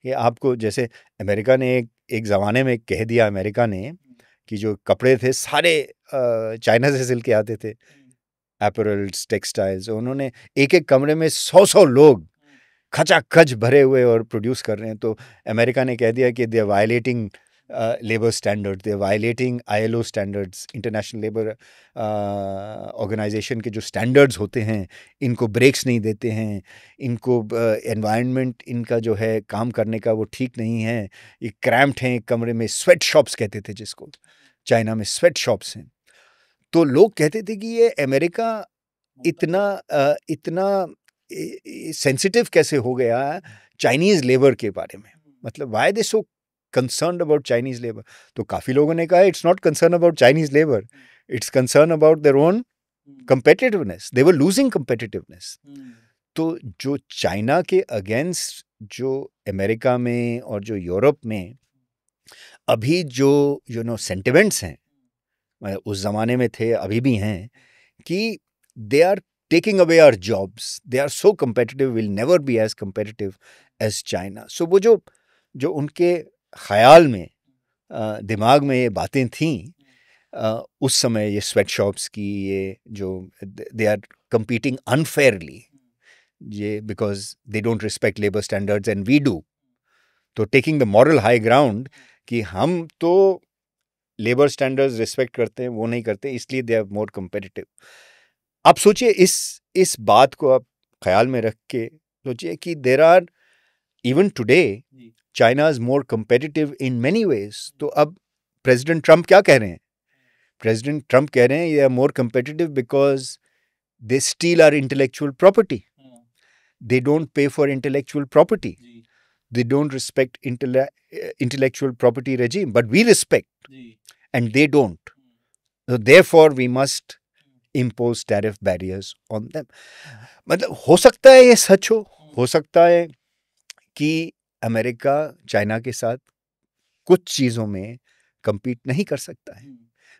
S1: कि आपको, जैसे अमेरिका ने एक ज़माने में कह दिया, अमेरिका ने, कि जो कपड़े थे सारे चाइना से सिल के आते थे, एपरल्स, टेक्सटाइल्स, उन्होंने एक एक कमरे में 100 लोग खचाखच भरे हुए और प्रोड्यूस कर रहे हैं। तो अमेरिका ने कह दिया कि they are violating labour standard, they are violating ILO standards, international labour organisation के जो स्टैंडर्ड्स होते हैं, इनको ब्रेक्स नहीं देते हैं, इनको एनवायरनमेंट इनका जो है काम करने का वो ठीक नहीं है, ये क्रैम्प्ड हैं एक कमरे में, स्वेट शॉप्स कहते थे जिसको, चाइना में स्वेट शॉप्स हैं। तो लोग कहते थे कि ये अमेरिका इतना सेंसिटिव कैसे हो गया चाइनीज लेबर के बारे में, मतलब why they so concerned about Chinese labour. तो काफी लोगों ने कहा it's not concern about Chinese labour, it's concern about their own competitiveness, they were losing competitiveness। तो जो चाइना के अगेंस्ट जो अमेरिका में और जो यूरोप में अभी जो सेंटिमेंट्स हैं, उस जमाने में थे, अभी भी हैं, कि they are taking away our jobs, they are so competitive, will never be as competitive as China। so वो जो उनके ख्याल में, दिमाग में ये बातें थीं, उस समय ये स्वेट शॉप्स की, ये जो दे आर competing unfairly, ये because they don't respect labor standards and we do, तो taking the moral high ground कि हम तो लेबर स्टैंडर्ड्स रिस्पेक्ट करते हैं, वो नहीं करते, इसलिए दे आर मोर कम्पिटिटिव। आप सोचिए, इस बात को आप ख्याल में रख के सोचिए कि there are even today China is more competitive in many ways. तो अब प्रेसिडेंट ट्रम्प क्या कह रहे हैं? प्रेसिडेंट ट्रम्प कह रहे हैं ये are more competitive because they steal our intellectual property, they don't pay for intellectual property, they don't respect intellectual property regime, but we respect and they don't, so therefore we must impose tariff barriers on them। मतलब हो सकता है ये सच हो सकता है कि America China के साथ कुछ चीज़ों में compete नहीं कर सकता है।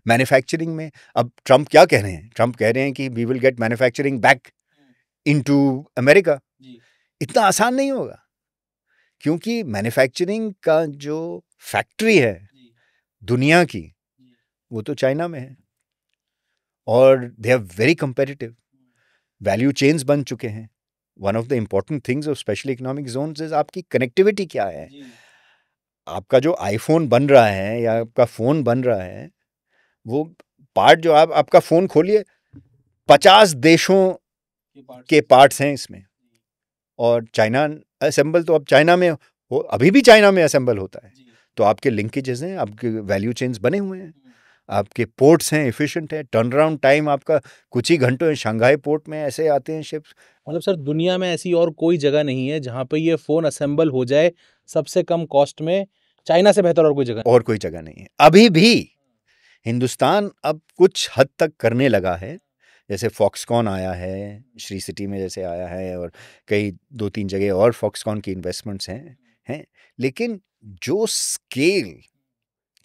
S1: मैन्युफैक्चरिंग में अब ट्रम्प क्या कह रहे हैं? ट्रम्प कह रहे हैं कि we will get manufacturing back into America. इतना आसान नहीं होगा, क्योंकि मैन्युफैक्चरिंग का जो फैक्ट्री है दुनिया की, वो तो चाइना में है, और they are very competitive. Value chains बन चुके हैं। One of the important things of special economic zones is आपकी कनेक्टिविटी क्या है। आपका जो आईफोन बन रहा है या आपका फोन बन रहा है, वो पार्ट जो आपका फोन खोलिए, 50 देशों के पार्ट्स हैं इसमें, और चाइना असेंबल तो अब चाइना में हो, अभी भी चाइना में असेंबल होता है। तो आपके लिंकेजेस हैं, आपके वैल्यू चेन्स बने हुए हैं, आपके पोर्ट्स हैं, एफिशिएंट है, टर्न अराउंड टाइम आपका कुछ ही घंटों में। शंघाई पोर्ट में ऐसे आते हैं शिप्स।
S2: मतलब सर, दुनिया में ऐसी और कोई जगह नहीं है जहाँ पे ये फ़ोन असेंबल हो जाए सबसे कम कॉस्ट में। चाइना से बेहतर और कोई जगह
S1: और कोई जगह नहीं है। अभी भी हिंदुस्तान अब कुछ हद तक करने लगा है, जैसे फॉक्सकॉन आया है, श्री सिटी में जैसे आया है, और कई 2-3 जगह और फॉक्सकॉन की इन्वेस्टमेंट्स हैं। लेकिन जो स्केल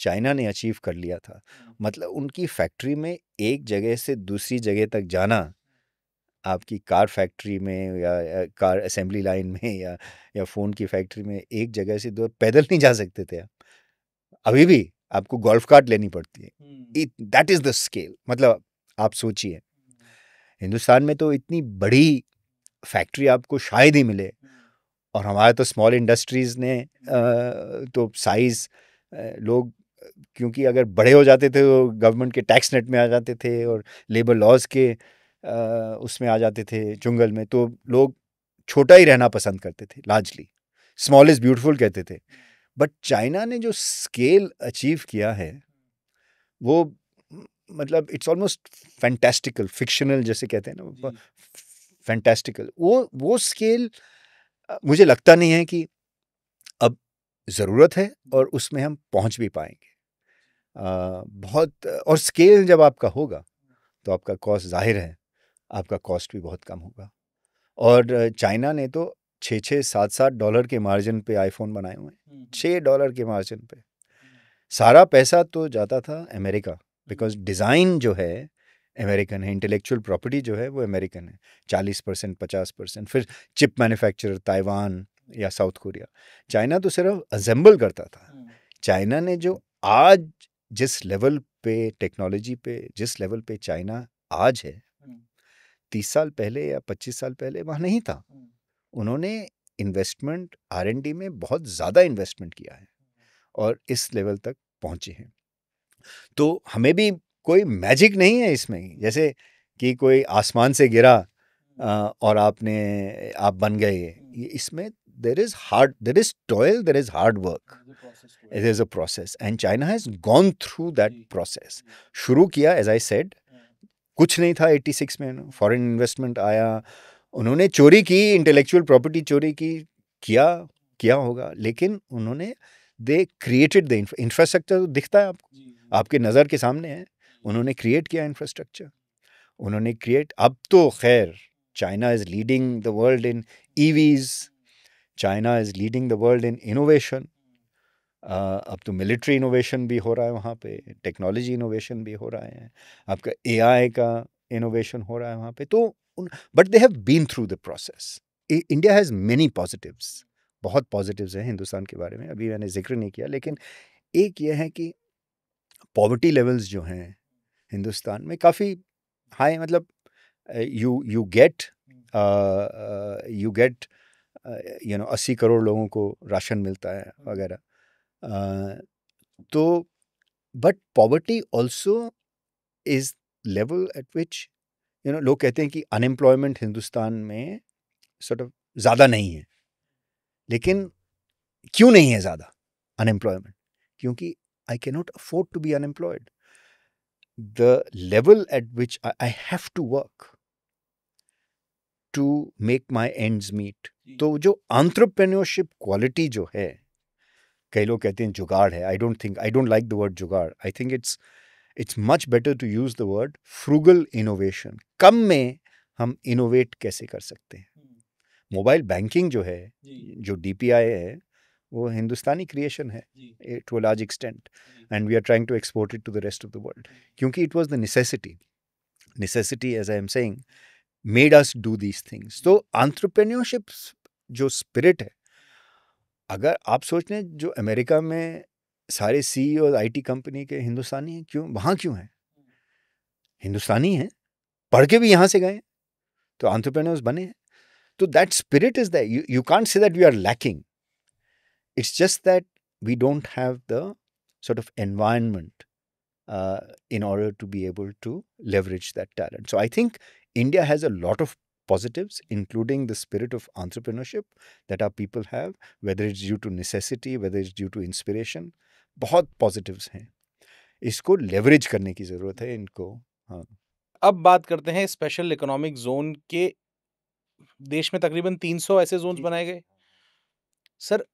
S1: चाइना ने अचीव कर लिया था, मतलब उनकी फैक्ट्री में एक जगह से दूसरी जगह तक जाना, आपकी कार फैक्ट्री में या कार असेंबली लाइन में या फ़ोन की फैक्ट्री में एक जगह से दो पैदल नहीं जा सकते थे आप। अभी भी आपको गोल्फ कार्ट लेनी पड़ती है। That is the scale. मतलब आप सोचिए, हिंदुस्तान में तो इतनी बड़ी फैक्ट्री आपको शायद ही मिले, और हमारे तो स्मॉल इंडस्ट्रीज़ ने तो साइज़ लोग, क्योंकि अगर बड़े हो जाते थे तो गवर्नमेंट के टैक्स नेट में आ जाते थे और लेबर लॉज के उसमें आ जाते थे चुंगल में, तो लोग छोटा ही रहना पसंद करते थे। लार्जली स्मॉल इज़ ब्यूटीफुल कहते थे। बट चाइना ने जो स्केल अचीव किया है, वो मतलब इट्स ऑलमोस्ट फैंटास्टिकल, फिक्शनल जैसे कहते हैं ना, फैंटास्टिकल। वो स्केल मुझे लगता नहीं है कि अब ज़रूरत है और उसमें हम पहुंच भी पाएंगे। बहुत, और स्केल जब आपका होगा तो आपका कॉस्ट, जाहिर है आपका कॉस्ट भी बहुत कम होगा। और चाइना ने तो $6-7 के मार्जिन पे आईफोन बनाए हुए हैं, $6 के मार्जिन पे। सारा पैसा तो जाता था अमेरिका, बिकॉज डिज़ाइन जो है अमेरिकन है, इंटेलेक्चुअल प्रॉपर्टी जो है वो अमेरिकन है, 40%, 50%। फिर चिप मैन्युफैक्चरर ताइवान या साउथ कोरिया। चाइना तो सिर्फ असेंबल करता था। चाइना ने जो आज जिस लेवल पे टेक्नोलॉजी पे, जिस लेवल पे चाइना आज है, 30 साल पहले या 25 साल पहले वहाँ नहीं था। उन्होंने इन्वेस्टमेंट R&D में बहुत ज़्यादा इन्वेस्टमेंट किया है और इस लेवल तक पहुँचे हैं। तो हमें भी कोई मैजिक नहीं है इसमें, जैसे कि कोई आसमान से गिरा और आप बन गए। इसमें there is toil, there is hard work, there is a process, and China has gone through that process. शुरू किया, as I said, कुछ नहीं था 86 में, फॉरेन इन्वेस्टमेंट आया, उन्होंने चोरी की, इंटेलेक्चुअल प्रॉपर्टी चोरी की, किया होगा, लेकिन उन्होंने दे क्रिएटेड द इंफ्रास्ट्रक्चर। दिखता है आपको, आपके नज़र के सामने है, उन्होंने क्रिएट किया इंफ्रास्ट्रक्चर, उन्होंने क्रिएट। अब तो खैर China is leading the world in EVs, China is leading the world in innovation. अब तो मिलिट्री इनोवेशन भी हो रहा है वहाँ पे, टेक्नोलॉजी इनोवेशन भी हो रहा है, आपका AI का इनोवेशन हो रहा है वहाँ पे। तो but they have been through the process. India has many positives, बहुत पॉजिटिव्स हैं हिंदुस्तान के बारे में, अभी मैंने जिक्र नहीं किया। लेकिन एक ये है कि पॉवर्टी लेवल्स जो हैं हिंदुस्तान में काफ़ी हाई, मतलब यू गेट 80 करोड़ लोगों को राशन मिलता है वगैरह। तो but poverty also is level at विच लोग कहते हैं कि अनएम्प्लॉयमेंट हिंदुस्तान में सॉर्ट ऑफ ज़्यादा नहीं है। लेकिन क्यों नहीं है ज़्यादा अनएम्प्लॉयमेंट? क्योंकि I can not afford to be unemployed. The level at which I have to work to make my ends meet. तो जो एंटरप्रेन्योरशिप क्वालिटी जो है, कई लोग कहते हैं जुगाड़ है, I don't like the word jugaad. I think it's much better to use the word frugal innovation. कम में हम इनोवेट कैसे कर सकते हैं। मोबाइल बैंकिंग जो है, जो DPI है, वो हिंदुस्तानी क्रिएशन है
S2: जी
S1: to a large extent, and we are trying to export it to the rest of the world, क्योंकि it was the necessity as I am saying made us do these things. तो entrepreneurship जो spirit है, अगर आप सोच लें जो America में सारे सीईओ आईटी कंपनी के हिंदुस्तानी हैं, क्यों वहाँ क्यों हैं? हिंदुस्तानी हैं, पढ़ के भी यहाँ से गए, तो एंटरप्रेन्योर्स बने हैं. तो that spirit is that, you can't say that we are lacking. It's just that we don't have the sort of environment in order to be able to leverage that talent. So I think India has a lot of positives, including the spirit of entrepreneurship that our people have, whether it's due to necessity, whether it's due to inspiration. बहुत positives हैं. इसको leverage करने की ज़रूरत है इनको. हाँ.
S2: अब बात करते हैं स्पेशल इकोनॉमिक जोन के. देश में तकरीबन 300 ऐसे जोन्स बनाए गए. सर,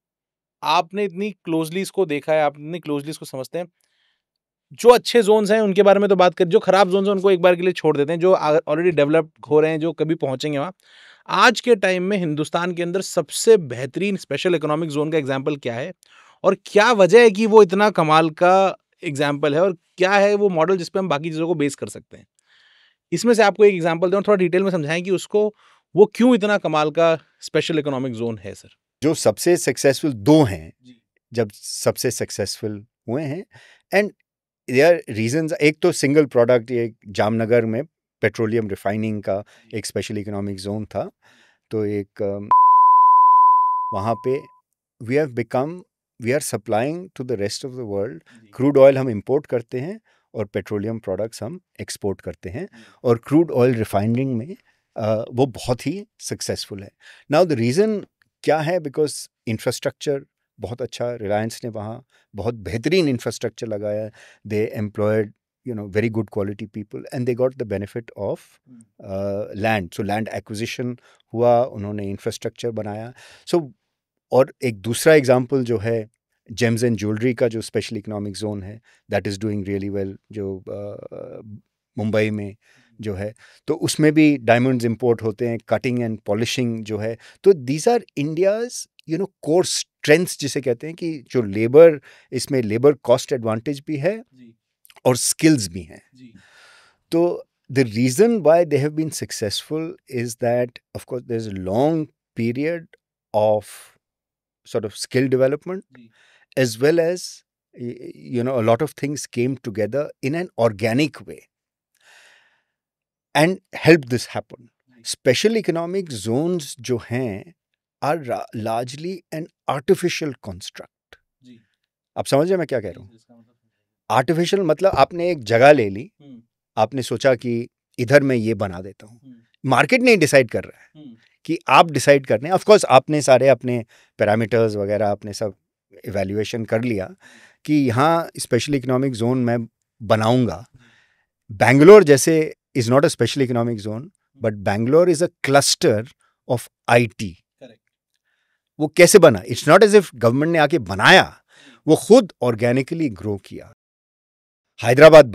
S2: आपने इतनी क्लोजली इसको देखा है, आप इतनी क्लोजली इसको समझते हैं. जो अच्छे जोन्स हैं उनके बारे में तो बात करें, जो खराब जोन्स हैं उनको एक बार के लिए छोड़ देते हैं, जो ऑलरेडी डेवलप्ड हो रहे हैं, जो कभी पहुंचेंगे वहाँ. आज के टाइम में हिंदुस्तान के अंदर सबसे बेहतरीन स्पेशल इकोनॉमिक जोन का एग्जाम्पल क्या है, और क्या वजह है कि वो इतना कमाल का एग्जाम्पल है, और क्या है वो मॉडल जिसपे हम बाकी चीज़ों को बेस कर सकते हैं? इसमें से आपको एक एग्जाम्पल दें और थोड़ा डिटेल में समझाएं कि उसको वो क्यों इतना कमाल का स्पेशल इकोनॉमिक जोन है. सर,
S1: जो सबसे सक्सेसफुल दो हैं,
S2: जी.
S1: जब सबसे सक्सेसफुल हुए हैं, एंड देयर रीजंस. एक तो सिंगल प्रोडक्ट, ये जामनगर में पेट्रोलियम रिफाइनिंग का एक स्पेशल इकोनॉमिक जोन था. तो एक वहाँ पे we are supplying to the rest of the world. Crude oil हम इंपोर्ट करते हैं और पेट्रोलियम प्रोडक्ट्स हम एक्सपोर्ट करते हैं, और क्रूड ऑयल रिफाइनिंग में वो बहुत ही सक्सेसफुल है. नाउ द रीज़न क्या है? बिकॉज इंफ्रास्ट्रक्चर बहुत अच्छा, रिलायंस ने वहाँ बहुत बेहतरीन इंफ्रास्ट्रक्चर लगाया. दे employed very good quality people, and they got the benefit of land. So land acquisition हुआ, उन्होंने इंफ्रास्ट्रक्चर बनाया. So और एक दूसरा एग्जांपल जो है जेम्स एंड ज्वेलरी का, जो स्पेशल इकोनॉमिक जोन है, that is doing really well, जो मुंबई में जो है. तो उसमें भी डायमंड्स इंपोर्ट होते हैं, कटिंग एंड पॉलिशिंग जो है. तो these are India's core strengths, जिसे कहते हैं कि जो लेबर, इसमें लेबर कॉस्ट एडवांटेज भी है और स्किल्स भी हैं. तो the reason why they have been successful is that, of course, there's a long period of sort of skill development, as well as a lot of things came together in an organic way and helped this happen. Special economic zones जो हैं are largely an artificial construct. आप समझ रहे मैं क्या कह रहा हूँ? आर्टिफिशियल मतलब आपने एक जगह ले ली, आपने सोचा कि इधर मैं ये बना देता हूँ. मार्केट नहीं डिसाइड कर रहा है कि आप डिसाइड करने. ऑफ कोर्स आपने सारे अपने पैरामीटर्स वगैरह आपने सब इवैल्यूएशन कर लिया कि यहाँ स्पेशल इकोनॉमिक जोन मैं बनाऊंगा. बैंगलोर जैसे is not a special economic zone, but Bangalore is a cluster of IT. वो कैसे बना? It's not as if government ने आके बनाया, वो खुद ऑर्गेनिकली ग्रो किया. हैदराबाद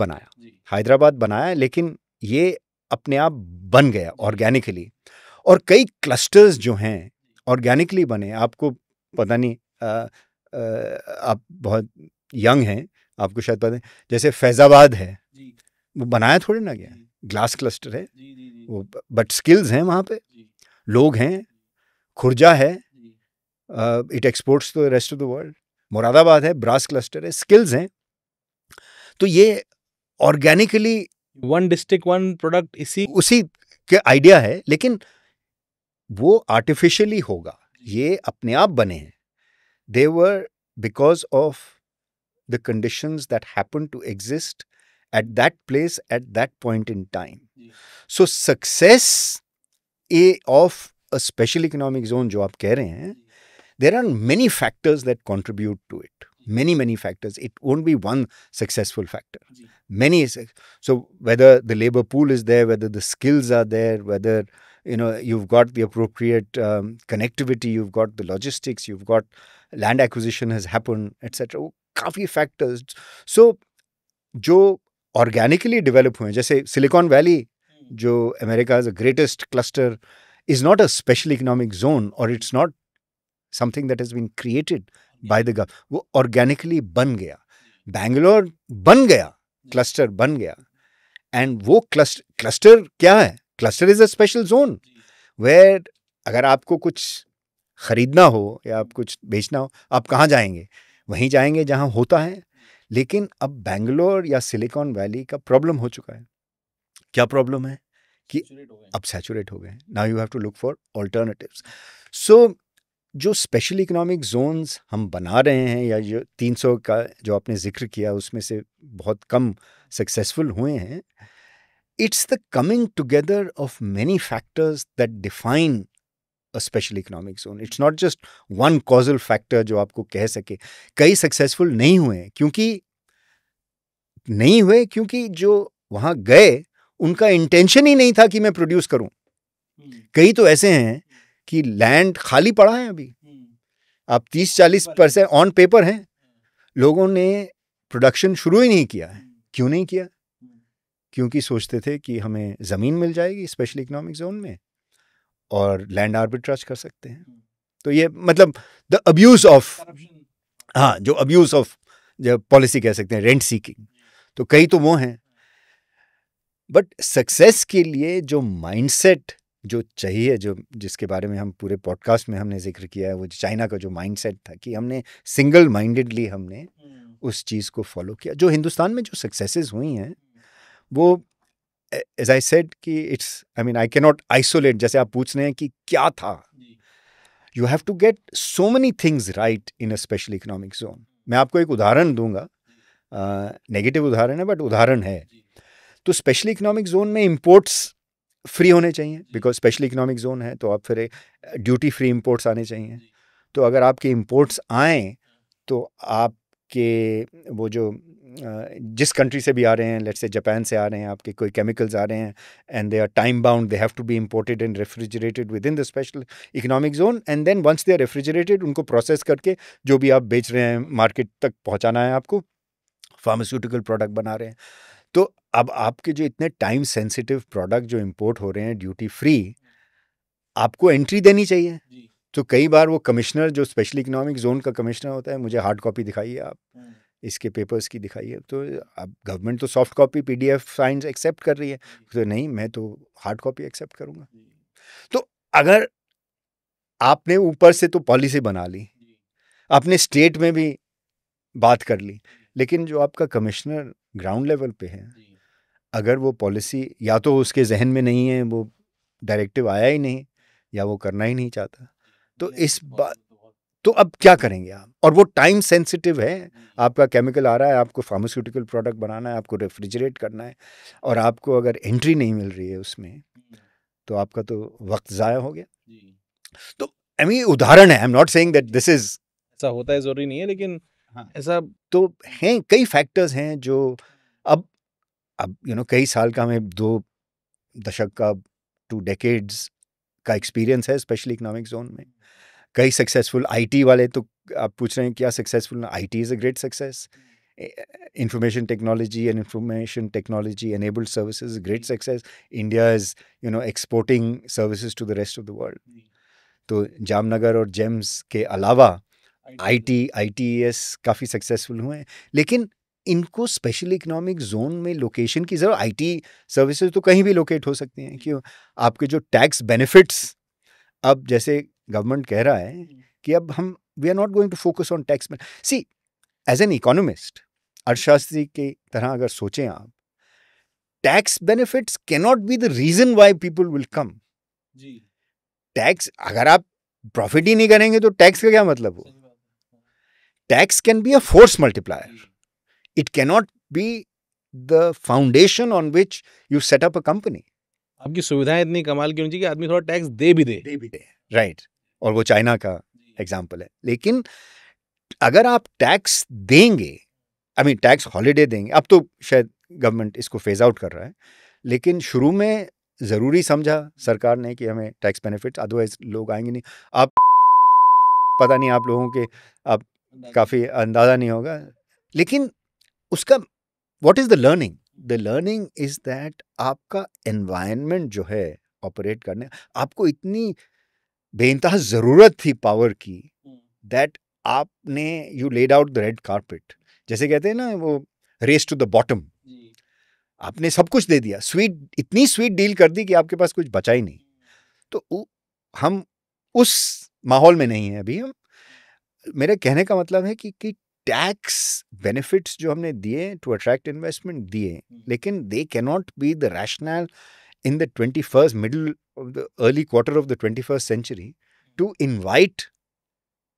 S1: बनाया, लेकिन ये अपने आप बन गया ऑर्गेनिकली. और कई क्लस्टर्स जो हैं ऑर्गेनिकली बने. आपको पता नहीं, आप बहुत यंग हैं, आपको शायद पता है, जैसे फैजाबाद है, वो बनाया थोड़ी ना गया, ग्लास क्लस्टर है वो, बट स्किल्स हैं वहाँ पे, लोग हैं. खुर्जा है, it exports to the rest of the world. Moradabad है, ब्रास क्लस्टर है, स्किल्स हैं. तो ये organically
S2: one district one product
S1: उसी के आइडिया है, लेकिन वो आर्टिफिशियली होगा. ये अपने आप बने हैं. They were because of the conditions that happen to exist at that place at that point in time. So success of a special economic zone जो आप कह रहे हैं, there are many factors that contribute to it. Many factors. It won't be one successful factor. Many. So whether the labor pool is there, whether the skills are there, whether you've got the appropriate connectivity, you've got the logistics, you've got land acquisition has happened, etc. काफी factors. So जो organically develop हुए, जैसे Silicon Valley, जो America's greatest cluster, is not a special economic zone, or it's not something that has been created by the वो organically बन गया, बैंगलोर बन गया, क्लस्टर बन गया। एंड वो क्लस्टर क्या है? Cluster is a special zone where अगर आपको कुछ खरीदना हो या आप कुछ बेचना हो, आप कहाँ जाएंगे? वहीं जाएंगे जहाँ होता है। लेकिन अब बैंगलोर या सिलिकॉन वैली का प्रॉब्लम हो चुका है। क्या प्रॉब्लम है कि अब सैचुरेट हो गए। Now you have to look for alternatives. So जो स्पेशल इकोनॉमिक जोन्स हम बना रहे हैं या जो 300 का जो आपने जिक्र किया उसमें से बहुत कम सक्सेसफुल हुए हैं, it's the coming together of many factors that define a special economic zone. It's not just one causal factor जो आपको कह सके। कई सक्सेसफुल नहीं हुए क्योंकि जो वहां गए उनका इंटेंशन ही नहीं था कि मैं प्रोड्यूस करूं। कई तो ऐसे हैं कि लैंड खाली पड़ा है अभी, आप 30-40% ऑन पेपर हैं, लोगों ने प्रोडक्शन शुरू ही नहीं किया है। क्यों नहीं किया? क्योंकि सोचते थे कि हमें ज़मीन मिल जाएगी स्पेशल इकोनॉमिक जोन में और लैंड आर्बिट्राज कर सकते हैं। तो ये मतलब द अब्यूज ऑफ, हाँ, जो अब्यूज ऑफ जो पॉलिसी कह सकते हैं, रेंट सीकिंग, तो कई तो वो हैं। बट सक्सेस के लिए जो माइंडसेट जो चाहिए, जो जिसके बारे में हम पूरे पॉडकास्ट में हमने जिक्र किया है, वो चाइना का जो माइंडसेट था कि हमने सिंगल माइंडेडली हमने उस चीज़ को फॉलो किया। जो हिंदुस्तान में जो सक्सेसेस हुई हैं वो, as I said कि I mean I cannot isolate, जैसे आप पूछ रहे हैं कि क्या था, you have to get so many things right in a special economic zone. मैं आपको एक उदाहरण दूंगा, नेगेटिव उदाहरण है बट उदाहरण है। तो स्पेशल इकोनॉमिक जोन में इंपोर्ट्स फ्री होने चाहिए, बिकॉज स्पेशल इकोनॉमिक जोन है तो आप फिर ड्यूटी फ्री इंपोर्ट्स आने चाहिए। तो अगर आपके इंपोर्ट्स आएँ तो आपके वो जो जिस कंट्री से भी आ रहे हैं, लेट्स से जापान से आ रहे हैं, आपके कोई केमिकल्स आ रहे हैं and they are time bound, they have to be imported and refrigerated within the special economic zone, and then once they are refrigerated उनको प्रोसेस करके जो भी आप बेच रहे हैं मार्केट तक पहुंचाना है आपको, फार्मास्यूटिकल प्रोडक्ट बना रहे हैं। तो अब आपके जो इतने टाइम सेंसिटिव प्रोडक्ट जो इंपोर्ट हो रहे हैं ड्यूटी फ्री, आपको एंट्री देनी चाहिए। तो कई बार वो कमिश्नर जो स्पेशल इकोनॉमिक जोन का कमिश्नर होता है, मुझे हार्ड कॉपी दिखाइए आप इसके पेपर्स की दिखाइए, तो अब गवर्नमेंट तो soft copy PDF signs accept कर रही है, तो नहीं, मैं तो हार्ड कॉपी एक्सेप्ट करूंगा। तो अगर आपने ऊपर से तो पॉलिसी बना ली, आपने स्टेट में भी बात कर ली, लेकिन जो आपका कमिश्नर ग्राउंड लेवल पे है, अगर वो पॉलिसी या तो उसके जहन में नहीं है, वो डायरेक्टिव आया ही नहीं, या वो करना ही नहीं चाहता, तो इस बात, तो अब क्या करेंगे आप? और वो टाइम सेंसिटिव है, आपका केमिकल आ रहा है, आपको फार्मास्यूटिकल प्रोडक्ट बनाना है, आपको रेफ्रिजरेट करना है, और आपको अगर एंट्री नहीं मिल रही है उसमें, तो आपका तो वक्त ज़ाया हो गया। तो आई मीन उदाहरण है, I am not saying that this is
S2: ऐसा होता है, जरूरी नहीं है, लेकिन
S1: ऐसा तो हैं, कई फैक्टर्स हैं जो अब कई साल का, हमें 2 दशक का, 2 डेकेड्स का एक्सपीरियंस है स्पेशल इकोनॉमिक जोन में। कई सक्सेसफुल आईटी वाले, तो आप पूछ रहे हैं क्या successful? IT is a great success. Information technology and information technology enabled services, great success. India is exporting services to the rest of the world. तो जामनगर और जेम्स के अलावा ITES काफ़ी सक्सेसफुल हुए हैं, लेकिन इनको स्पेशल इकोनॉमिक जोन में लोकेशन की ज़रूरत। आईटी सर्विसेज तो कहीं भी लोकेट हो सकती हैं। क्यों? आपके जो टैक्स बेनिफिट्स, अब जैसे गवर्नमेंट कह रहा है कि अब we are not going to focus on tax. See, as an economist, अर्थशास्त्री की तरह अगर सोचें आप, tax benefits can not be the reason why people will come. Tax, अगर आप प्रॉफिट ही नहीं करेंगे तो टैक्स का क्या मतलब हो? Tax can be a force multiplier, it cannot be the foundation on which you set up a company.
S2: आपकी सुविधाएं इतनी कमाल की होनी चाहिए कि आदमी थोड़ा टैक्स दे भी दे।
S1: राइट, और वो चाइना का एग्जाम्पल है। लेकिन अगर आप टैक्स देंगे, टैक्स हॉलिडे देंगे, अब तो शायद गवर्नमेंट इसको फेज आउट कर रहा है, लेकिन शुरू में ज़रूरी समझा सरकार ने कि हमें टैक्स बेनिफिट, अदरवाइज लोग आएंगे नहीं। आप पता नहीं, आप लोगों के आप काफ़ी अंदाज़ा नहीं होगा, लेकिन उसका what is the learning? The learning is that आपका एनवायरनमेंट जो है ऑपरेट करने, आपको इतनी बेइंतहा ज़रूरत थी पावर की, दैट आपने you laid out the red carpet, जैसे कहते हैं ना वो रेस टू द बॉटम, आपने सब कुछ दे दिया, स्वीट, इतनी स्वीट डील कर दी कि आपके पास कुछ बचा ही नहीं। तो हम उस माहौल में नहीं है अभी। हम, मेरे कहने का मतलब है कि टैक्स बेनिफिट्स जो हमने दिए टू अट्रैक्ट इन्वेस्टमेंट दिए, लेकिन they can not be the rational in the 21st, middle of the early quarter of the 21st century, to invite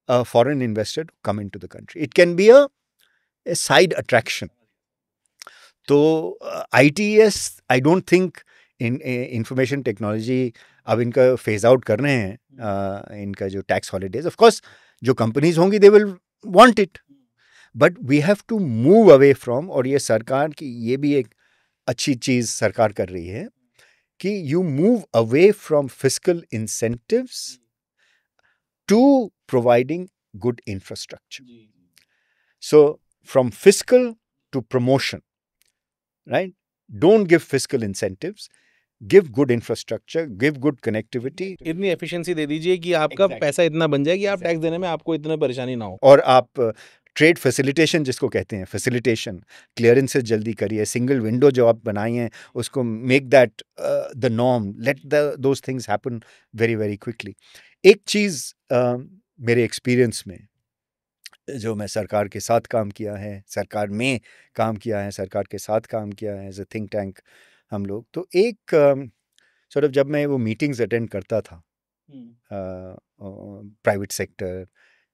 S1: a foreign investor to come into the country. It can be a side attraction. तो ITES, I don't think in information technology अब इनका phase out कर रहे हैं, इनका जो tax holidays, of course जो companies होंगी they will want it, but we have to move away from, और ये सरकार की ये भी एक अच्छी चीज सरकार कर रही है कि you move away from fiscal incentives to providing good infrastructure. So from fiscal to promotion, right? Don't give fiscal incentives, give good infrastructure, give good connectivity.
S2: इतनी एफिशिएंसी दे दीजिए कि आपका पैसा इतना बन जाए कि आप टैक्स देने में आपको इतना परेशानी ना हो।
S1: और आप ट्रेड फैसिलिटेशन जिसको कहते हैं, फैसिलिटेशन, क्लियरेंसेस जल्दी करिए, सिंगल विंडो जो आप बनाई हैं उसको make that the norm, late those things happen very very quickly. एक चीज़ मेरे एक्सपीरियंस में जो मैं सरकार के साथ काम किया है, सरकार में काम किया है, सरकार के साथ काम किया है एज ए थिंक टैंक हम लोग, तो एक सॉर्ट ऑफ जब मैं वो मीटिंग्स अटेंड करता था प्राइवेट सेक्टर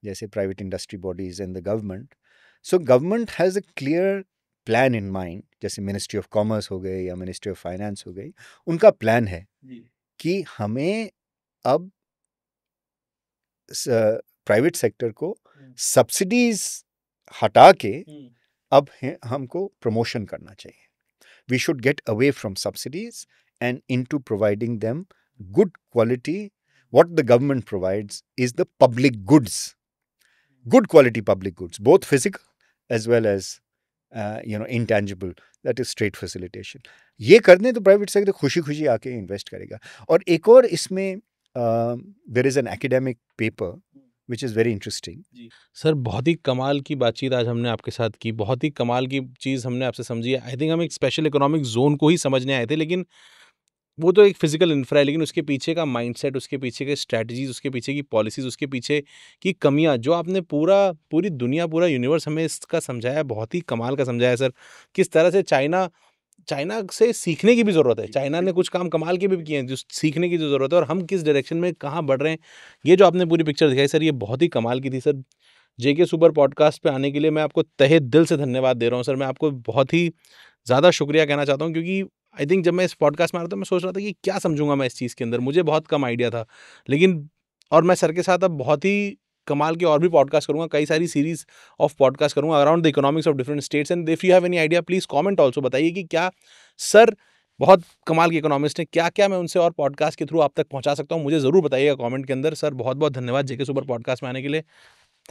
S1: जैसे private industry bodies and the government, so government has a clear plan in mind, जैसे मिनिस्ट्री ऑफ कॉमर्स हो गए या मिनिस्ट्री ऑफ फाइनेंस हो गई, उनका प्लान है कि हमें अब प्राइवेट सेक्टर को सब्सिडीज हटा के अब हमको प्रमोशन करना चाहिए. We should get away from subsidies and into providing them good quality. What the government provides is the public goods, good quality public goods, both physical as well as intangible. That is trade facilitation. ये करने तो private sector खुशी खुशी आके invest करेगा. और एक और इसमें there is an academic paper which is very interesting.
S2: Sir बहुत ही कमाल की बातचीत आज हमने आपके साथ की, बहुत ही कमाल की चीज़ हमने आपसे समझी है. आई थिंक हम एक स्पेशल इकोनॉमिक जोन को ही समझने आए थे, लेकिन वो तो एक फिजिकल इंफ्रा है, लेकिन उसके पीछे का माइंडसेट, उसके पीछे के स्ट्रैटेजीज, उसके पीछे की पॉलिसीज, उसके पीछे की कमियां, जो आपने पूरी दुनिया, पूरा यूनिवर्स हमें इसका समझाया, बहुत ही कमाल का समझाया सर. किस तरह से चाइना से सीखने की भी ज़रूरत है. चाइना ने कुछ काम कमाल के भी किए हैं, जो सीखने की जो ज़रूरत है, और हम किस डायरेक्शन में कहाँ बढ़ रहे हैं, ये जो आपने पूरी पिक्चर दिखाई सर, ये बहुत ही कमाल की थी सर. जेके सुपर पॉडकास्ट पे आने के लिए मैं आपको तहे दिल से धन्यवाद दे रहा हूँ सर. मैं आपको बहुत ही ज़्यादा शुक्रिया कहना चाहता हूँ, क्योंकि आई थिंक जब मैं इस पॉडकास्ट में आ रहा था, मैं सोच रहा था कि क्या समझूंगा मैं इस चीज़ के अंदर, मुझे बहुत कम आइडिया था. लेकिन और मैं सर के साथ अब बहुत ही कमाल के और भी पॉडकास्ट करूँगा, कई सारी सीरीज ऑफ पॉडकास्ट करूँगा around the economics of different states. And if you have any idea please comment also, बताइए कि क्या सर बहुत कमाल के इकोनॉमिस्ट हैं, क्या क्या मैं उनसे और पॉडकास्ट के थ्रू आप तक पहुँचा सकता हूँ, मुझे ज़रूर बताइएगा कॉमेंट के अंदर. सर बहुत बहुत धन्यवाद जेके सुपर पॉडकास्ट में आने के लिए.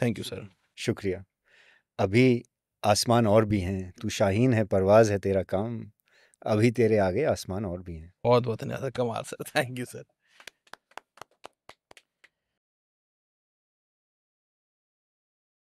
S2: Thank you sir.
S1: शुक्रिया. अभी आसमान और भी हैं, तू शाहीन है, परवाज़ है तेरा काम, अभी तेरे आगे आसमान और भी हैं.
S2: बहुत बहुत धन्यवाद. कमाल सर. Thank you sir.